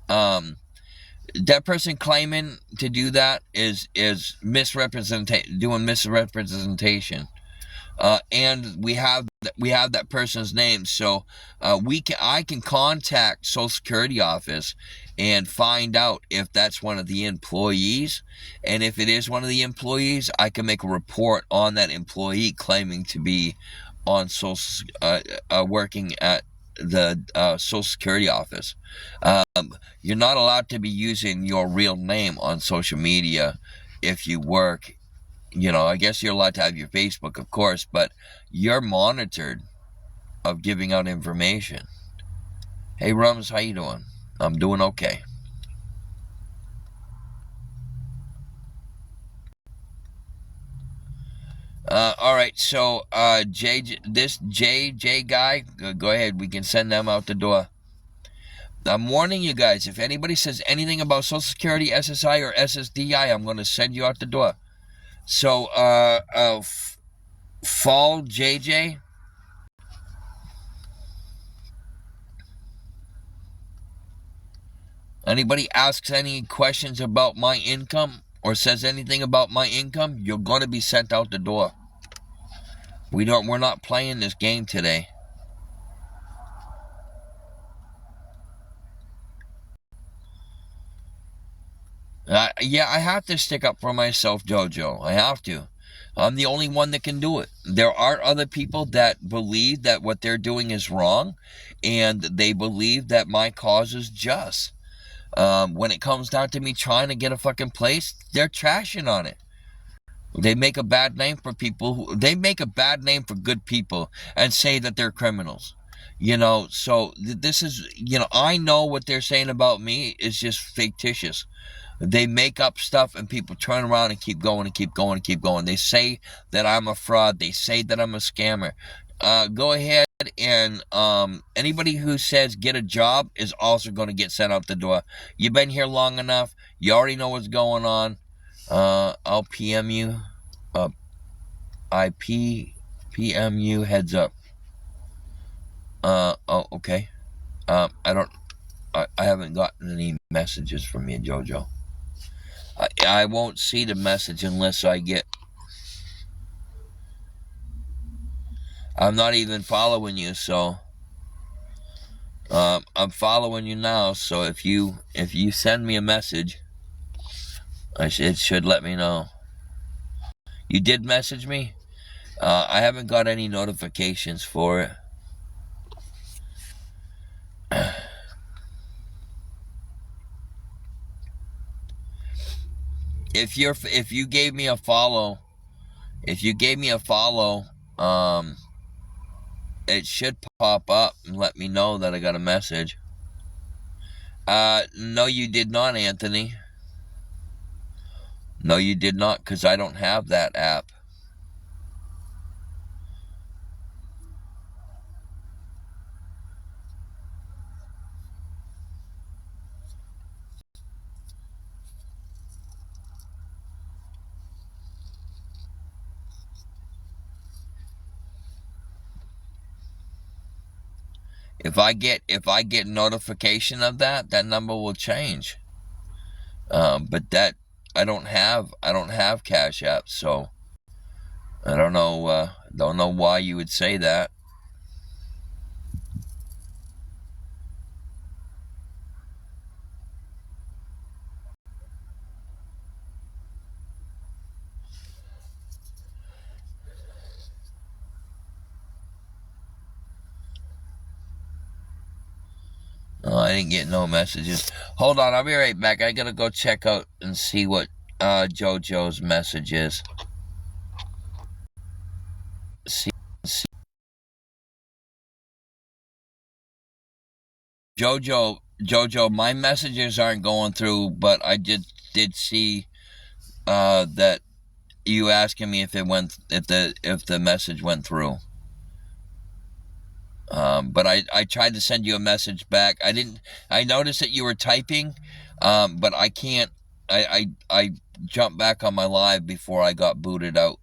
S1: Um, that person claiming to do that is doing misrepresentation. And we have that person's name, so I can contact Social Security office and find out if that's one of the employees, and if it is one of the employees, I can make a report on that employee claiming to be on working at the Social Security office. You're not allowed to be using your real name on social media if you work. I guess you're allowed to have your Facebook, of course, but you're monitored of giving out information. Hey, Rums, how you doing? I'm doing okay. All right, so this JJ guy, go ahead. We can send them out the door. I'm warning you guys. If anybody says anything about Social Security, SSI, or SSDI, I'm going to send you out the door. So, Fall JJ. Anybody asks any questions about my income or says anything about my income, you're going to be sent out the door. We're not playing this game today. Yeah, I have to stick up for myself, Jojo. I have to. I'm the only one that can do it. There are other people that believe that what they're doing is wrong, and they believe that my cause is just. When it comes down to me trying to get a fucking place, they're trashing on it. They make a bad name for people. They make a bad name for good people and say that they're criminals. So this is, I know what they're saying about me is just fictitious. They make up stuff and people turn around and keep going and keep going and keep going. They say that I'm a fraud. They say that I'm a scammer. Go ahead and anybody who says get a job is also going to get sent out the door. You've been here long enough. You already know what's going on. I'll PM you. PM you heads up. Oh, okay. I haven't gotten any messages from you, Jojo. I won't see the message unless I get. I'm not even following you, so I'm following you now. So if you send me a message, it should let me know. You did message me. I haven't got any notifications for it. If you gave me a follow, um, it should pop up and let me know that I got a message. No, you did not, Anthony. No, you did not, because I don't have that app. If I get notification of that, that number will change. But that I don't have Cash App, so I don't know why you would say that. Oh, I didn't get no messages. Hold on, I'll be right back. I gotta go check out and see what JoJo's message is. See. Jojo, my messages aren't going through, but I did see that you asking me if the message went through. But I tried to send you a message back. I noticed that you were typing, but I can't. I jumped back on my live before I got booted out.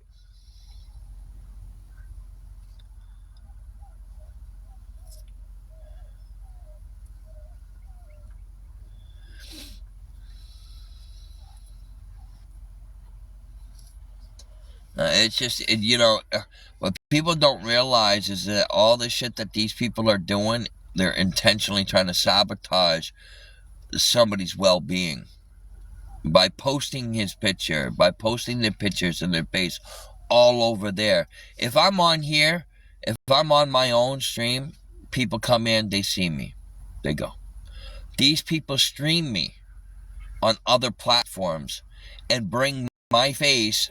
S1: It's just, what people don't realize is that all the shit that these people are doing, they're intentionally trying to sabotage somebody's well-being by posting his picture, by posting their pictures and their face all over there. If I'm on here, if I'm on my own stream, people come in, they see me, they go. These people stream me on other platforms and bring my face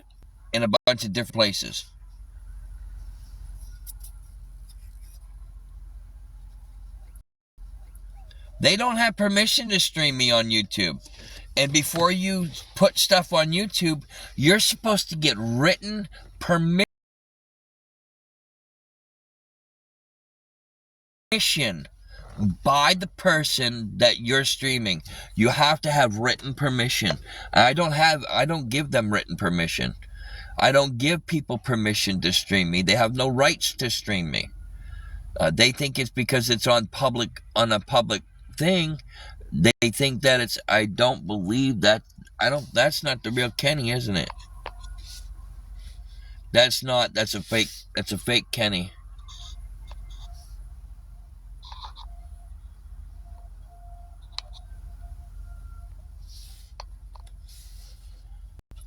S1: in a bunch of different places. They don't have permission to stream me on YouTube. And before you put stuff on YouTube, you're supposed to get written permission by the person that you're streaming. You have to have written permission. I don't give them written permission. I don't give people permission to stream me. They have no rights to stream me. They think it's because it's on a public thing. They think that it's. I don't believe that. That's not the real Kenny, isn't it? That's not. That's a fake. That's a fake Kenny.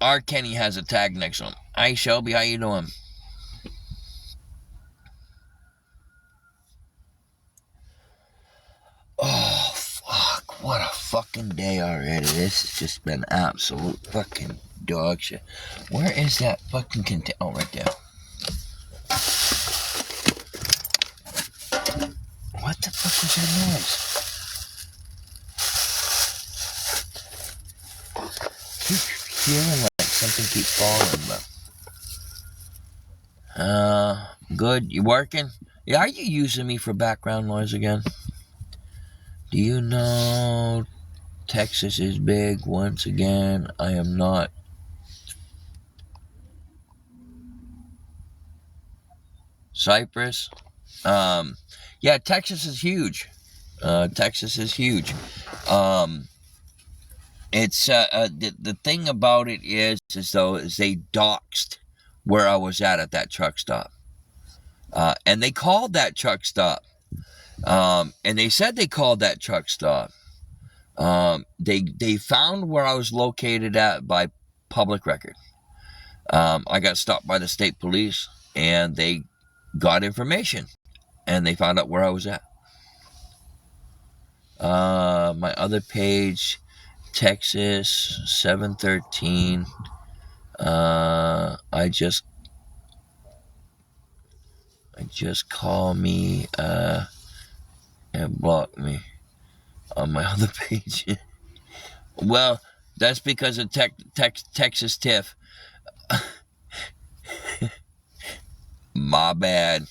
S1: Our Kenny has a tag next to him. Hi Shelby, how you doing? Oh fuck! What a fucking day already. This has just been absolute fucking dog shit. Where is that fucking container? Oh, right there. What the fuck was that noise? Keep feeling like something keeps falling, but good. You working? Yeah, are you using me for background noise again? Do you know Texas is big once again? I am not. Cyprus? Yeah, Texas is huge. Texas is huge. It's the thing about it is they doxed where I was at that truck stop, and they called that truck stop, and they said they called that truck stop. They found where I was located at by public record. I got stopped by the state police, and they got information, and they found out where I was at. My other page, Texas 713. I just call me and block me on my other page. Well, that's because of Texas TIFF. My bad.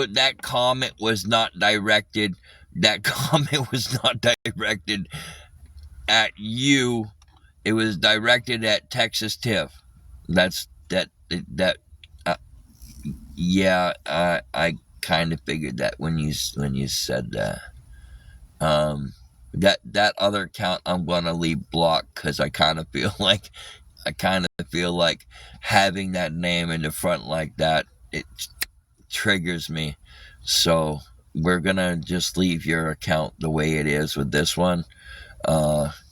S1: That comment was not directed. That comment was not directed at you. It was directed at Texas TIFF. That's that. Yeah, I kind of figured that when you said that. That other account I'm gonna leave blocked because I kind of feel like having that name in the front like that, it triggers me. So we're gonna just leave your account the way it is with this one.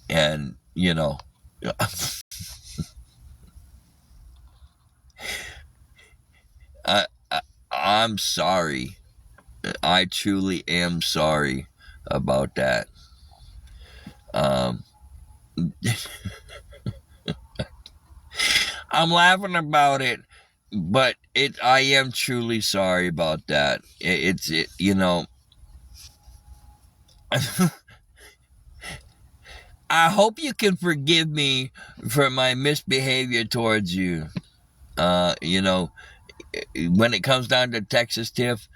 S1: And I, I I'm sorry. I truly am sorry about that. Um, I'm laughing about it, but I am truly sorry about that. I hope you can forgive me for my misbehavior towards you. Uh, you know, when it comes down to Texas Tiff,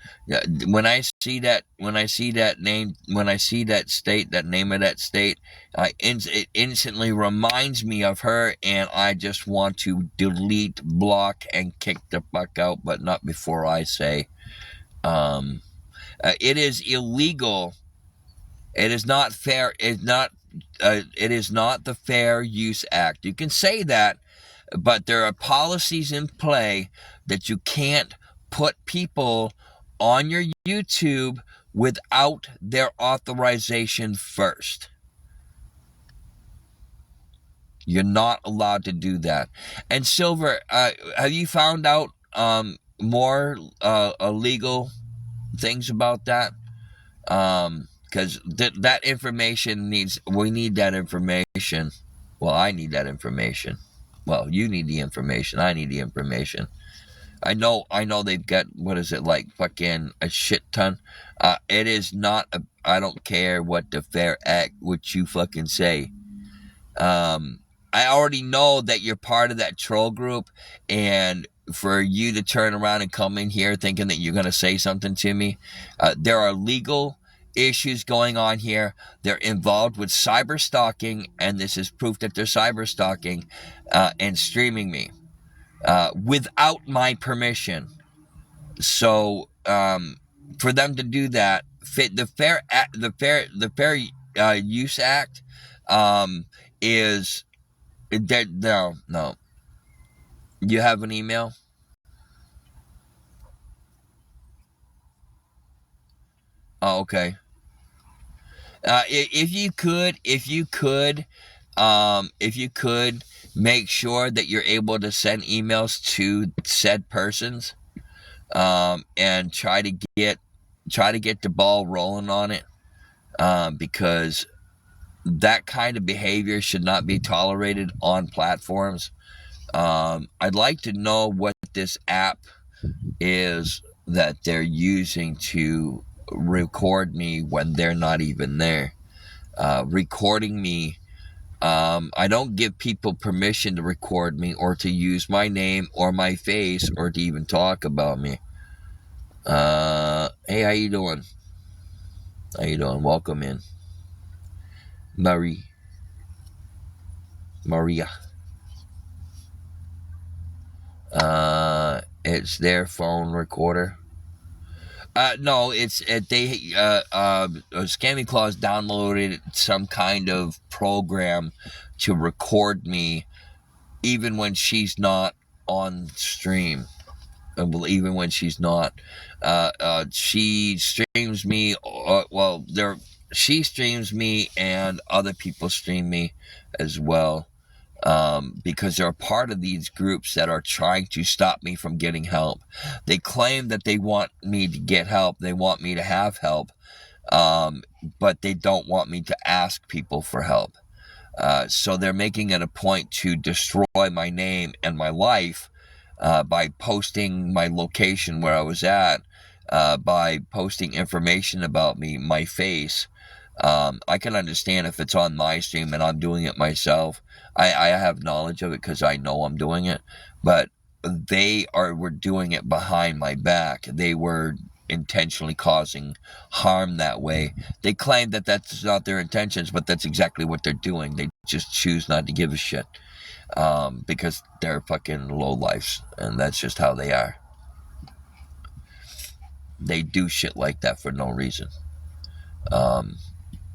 S1: when I see that name, when I see that state, that name of that state, it instantly reminds me of her, and I just want to delete, block, and kick the fuck out, but not before I say, um, it is illegal. It is not fair. It's not. It is not the Fair Use Act. You can say that, but there are policies in play that you can't put people on your YouTube without their authorization first. You're not allowed to do that. And Silver, have you found out more illegal things about that? Because that information we need that information. Well, I need that information. Well, you need the information. I need the information. I know they've got, what is it, like fucking a shit ton. It is not I don't care what the Fair Act, what you fucking say. I already know that you're part of that troll group, and for you to turn around and come in here thinking that you're going to say something to me, there are legal issues going on here. They're involved with cyber stalking, and this is proof that they're cyber stalking and streaming me without my permission. So for them to do that, the Fair Use Act is no. You have an email? Oh, okay. If you could make sure that you're able to send emails to said persons, and try to get the ball rolling on it, because that kind of behavior should not be tolerated on platforms. I'd like to know what this app is that they're using to record me when they're not even there. Recording me. I don't give people permission to record me or to use my name or my face or to even talk about me. Hey, how you doing? How you doing? Welcome in. Maria. It's their phone recorder. No, it's Scammy Claus downloaded some kind of program to record me, even when she's not on stream. Even when she's not, she streams me. She streams me, and other people stream me as well. Because they're a part of these groups that are trying to stop me from getting help. They claim that they want me to get help. They want me to have help. But they don't want me to ask people for help. So they're making it a point to destroy my name and my life by posting my location where I was at, by posting information about me, my face. I can understand if it's on my stream and I'm doing it myself. I have knowledge of it because I know I'm doing it. But were doing it behind my back. They were intentionally causing harm that way. They claim that that's not their intentions, but that's exactly what they're doing. They just choose not to give a shit. Because they're fucking lowlifes, and that's just how they are. They do shit like that for no reason.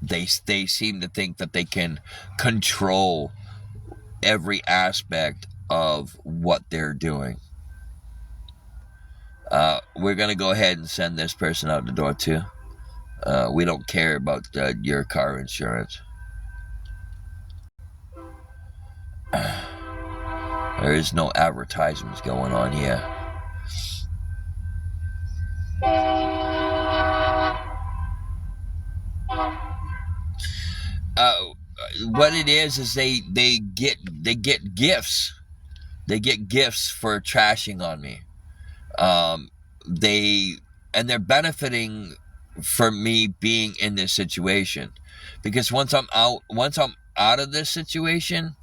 S1: They seem to think that they can control every aspect of what they're doing. We're going to go ahead and send this person out the door too. We don't care about your car insurance. There is no advertisements going on here. What it is they get gifts. They get gifts for trashing on me. They're benefiting from me being in this situation, because once I'm out of this situation,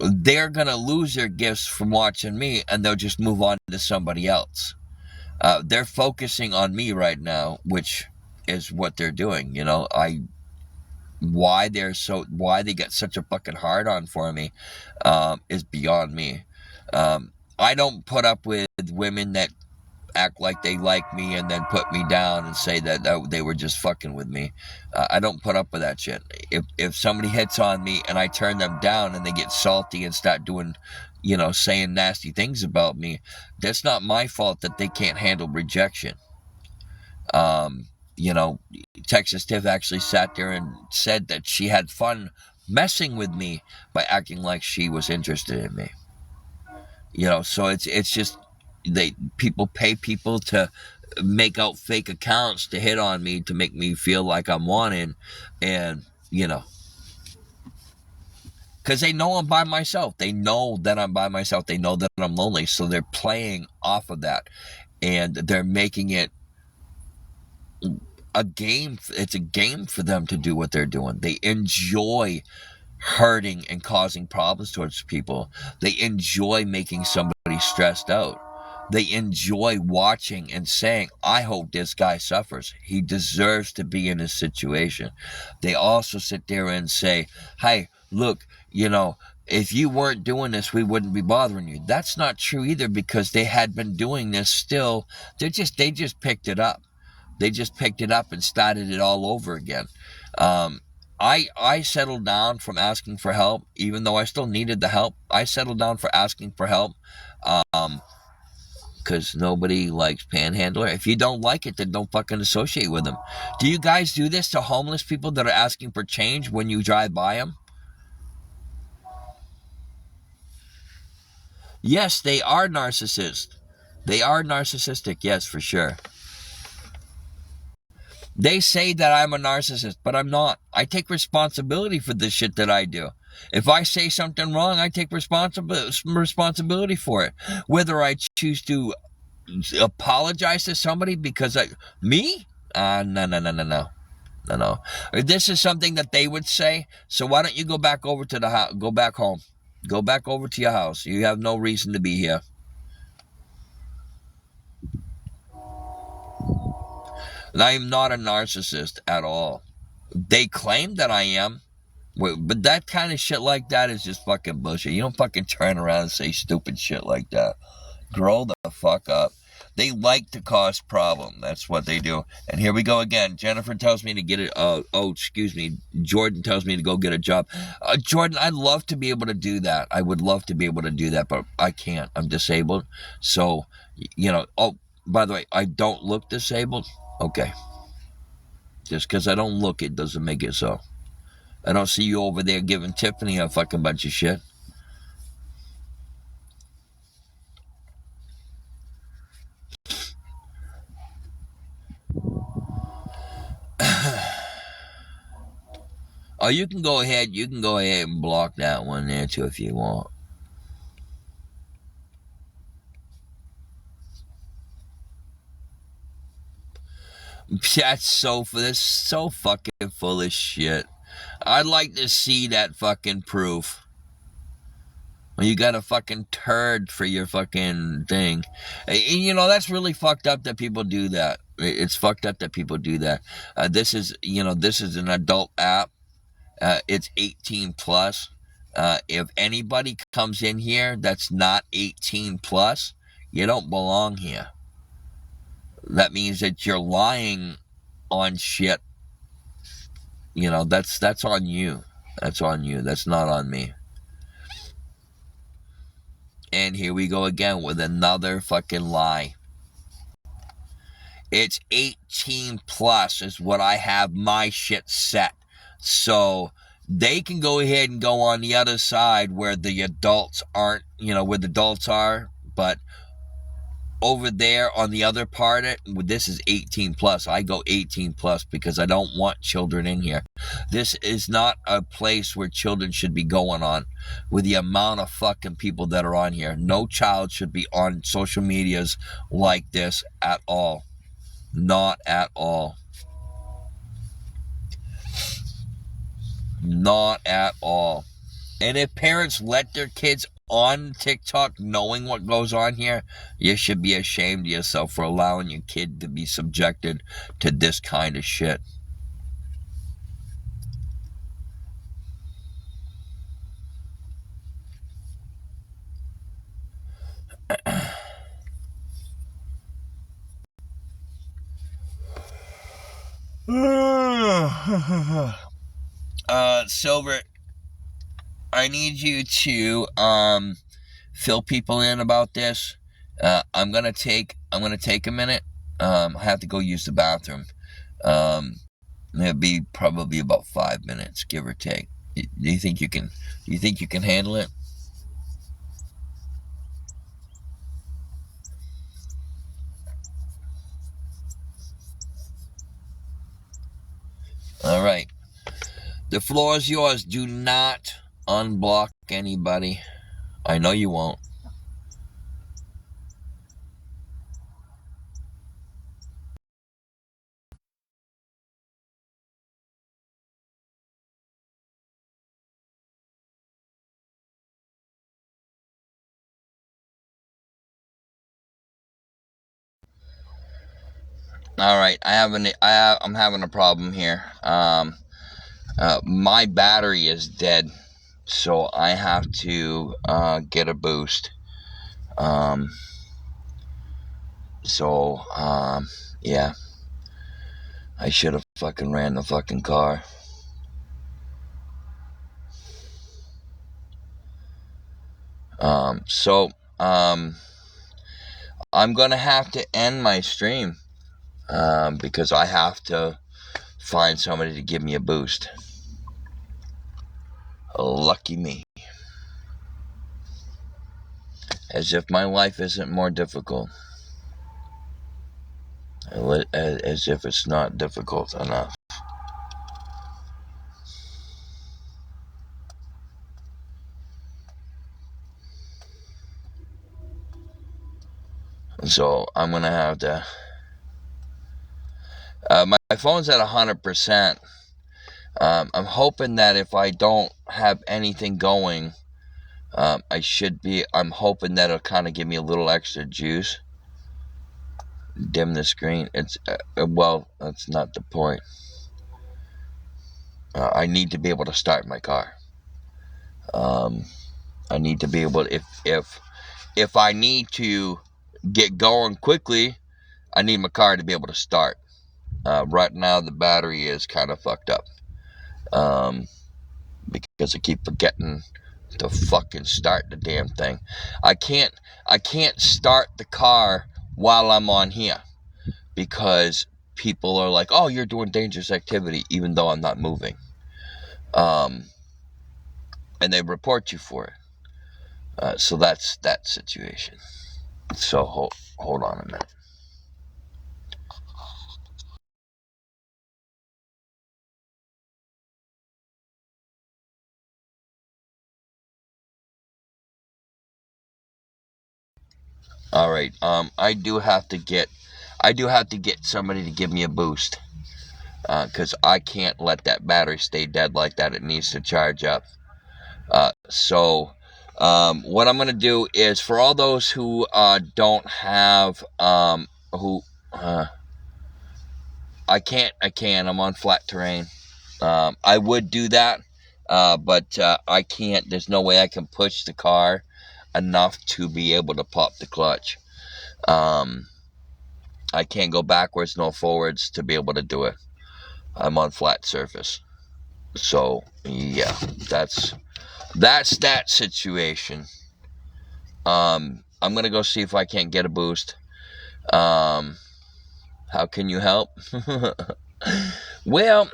S1: they're gonna lose their gifts from watching me, and they'll just move on to somebody else. They're focusing on me right now, which is what they're doing. Why they get such a fucking hard on for me is beyond me. I don't put up with women that act like they like me and then put me down and say that they were just fucking with me. I don't put up with that shit. If somebody hits on me and I turn them down and they get salty and start doing, saying nasty things about me, that's not my fault that they can't handle rejection. Texas Tiff actually sat there and said that she had fun messing with me by acting like she was interested in me. So it's just people pay people to make out fake accounts to hit on me to make me feel like I'm wanted, and because they know I'm by myself. They know that I'm by myself. They know that I'm lonely, so they're playing off of that, and they're making it a game. It's a game for them to do what they're doing. They enjoy hurting and causing problems towards people. They enjoy making somebody stressed out. They enjoy watching and saying, I hope this guy suffers. He deserves to be in this situation. They also sit there and say, hey, look, if you weren't doing this, we wouldn't be bothering you. That's not true either, because they had been doing this still. They just picked it up. They just picked it up and started it all over again. I settled down from asking for help, even though I still needed the help. I settled down for asking for help, because nobody likes panhandler. If you don't like it, then don't fucking associate with them. Do you guys do this to homeless people that are asking for change when you drive by them? Yes, they are narcissists. They are narcissistic, yes, for sure. They say that I'm a narcissist, but I'm not. I take responsibility for the shit that I do. If I say something wrong, I take responsibility for it. Whether I choose to apologize to somebody because me? No. This is something that they would say. So why don't you go back over to the house? Go back home. Go back over to your house. You have no reason to be here. And I am not a narcissist at all. They claim that I am. But that kind of shit like that is just fucking bullshit. You don't fucking turn around and say stupid shit like that. Grow the fuck up. They like to cause problem. That's what they do. And here we go again. Jennifer tells me to get it. Jordan tells me to go get a job. Jordan, I'd love to be able to do that. I would love to be able to do that, but I can't. I'm disabled. So, oh, by the way, I don't look disabled. Okay. Just because I don't look, it doesn't make it so. I don't see you over there giving Tiffany a fucking bunch of shit. Oh, you can go ahead and block that one there too if you want. That's so fucking full of shit. I'd like to see that fucking proof. Well, you got a fucking turd for your fucking thing. And, that's really fucked up that people do that. It's fucked up that people do that. This is an adult app. It's 18 plus. If anybody comes in here that's not 18 plus, you don't belong here. that means that you're lying on shit. You know, that's on you. That's on you. That's not on me. And here we go again with another fucking lie. It's 18 plus is what I have my shit set. So they can go ahead and go on the other side where the adults aren't, where the adults are. But over there on the other part, this is 18 plus. I go 18 plus because I don't want children in here. This is not a place where children should be going on with the amount of fucking people that are on here. No child should be on social medias like this at all. Not at all. Not at all. And if parents let their kids on TikTok knowing what goes on here, you should be ashamed of yourself for allowing your kid to be subjected to this kind of shit. Silver, I need you to fill people in about this. I'm gonna take a minute. I have to go use the bathroom. It'll be probably about 5 minutes, give or take. Do you think you can? Do you think you can handle it? All right. The floor is yours. Do not unblock anybody. I know you won't. All right. I'm having a problem here. My battery is dead, so I have to get a boost. Yeah. I should have fucking ran the fucking car. I'm gonna have to end my stream because I have to find somebody to give me a boost. Lucky me. As if my life isn't more difficult. As if it's not difficult enough. So I'm gonna have to. My phone's at 100%. I'm hoping that if I don't have anything going, I'm hoping that it'll kind of give me a little extra juice. Dim the screen. Well, that's not the point. I need to be able to start my car. I need to be able to, if I need to get going quickly, I need my car to be able to start. Right now the battery is kind of fucked up. Because I keep forgetting to fucking start the damn thing. I can't start the car while I'm on here because people are like, "Oh, you're doing dangerous activity," even though I'm not moving. And they report you for it. So that's that situation. So hold on a minute. All right. I do have to get somebody to give me a boost. Because I can't let that battery stay dead like that. It needs to charge up. What I'm going to do is, for all those who don't have, I'm on flat terrain. I would do that, but I can't. There's no way I can push the car enough to be able to pop the clutch. I can't go backwards nor forwards to be able to do it. I'm on flat surface. So, yeah, that's that situation. I'm going to go see if I can't get a boost. How can you help? Well,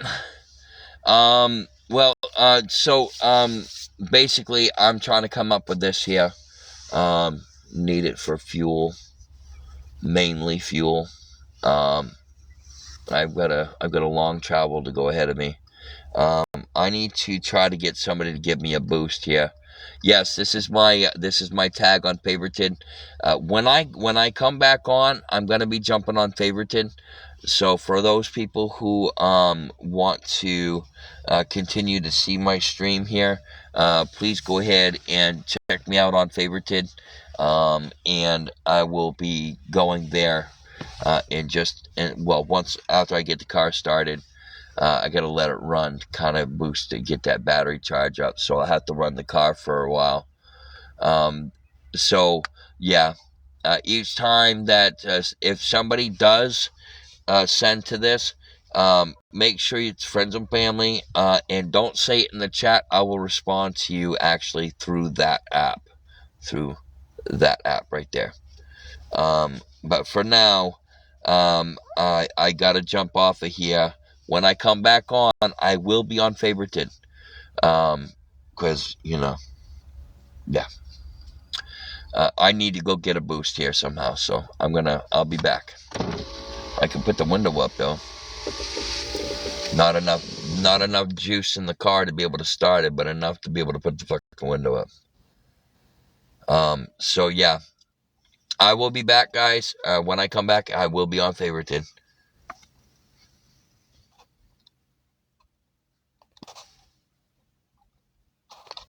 S1: basically, I'm trying to come up with this here. Need it for fuel, mainly fuel. I've got a long travel to go ahead of me. I need to try to get somebody to give me a boost here. Yes, this is my tag on Favorited. When I come back on, I'm gonna be jumping on Favorited. So for those people who want to continue to see my stream here, please go ahead and check me out on Favorited, and I will be going there. Once after I get the car started. I gotta let it run, kind of boost to get that battery charge up. So I'll have to run the car for a while. So yeah, each time that if somebody does send to this, make sure it's friends and family, and don't say it in the chat. I will respond to you actually through that app right there. But for now, I gotta jump off of here. When I come back on, I will be on Favorited. Because, yeah. I need to go get a boost here somehow, so I'll be back. I can put the window up, though. Not enough juice in the car to be able to start it, but enough to be able to put the fucking window up. So yeah. I will be back, guys. When I come back, I will be on Favorited.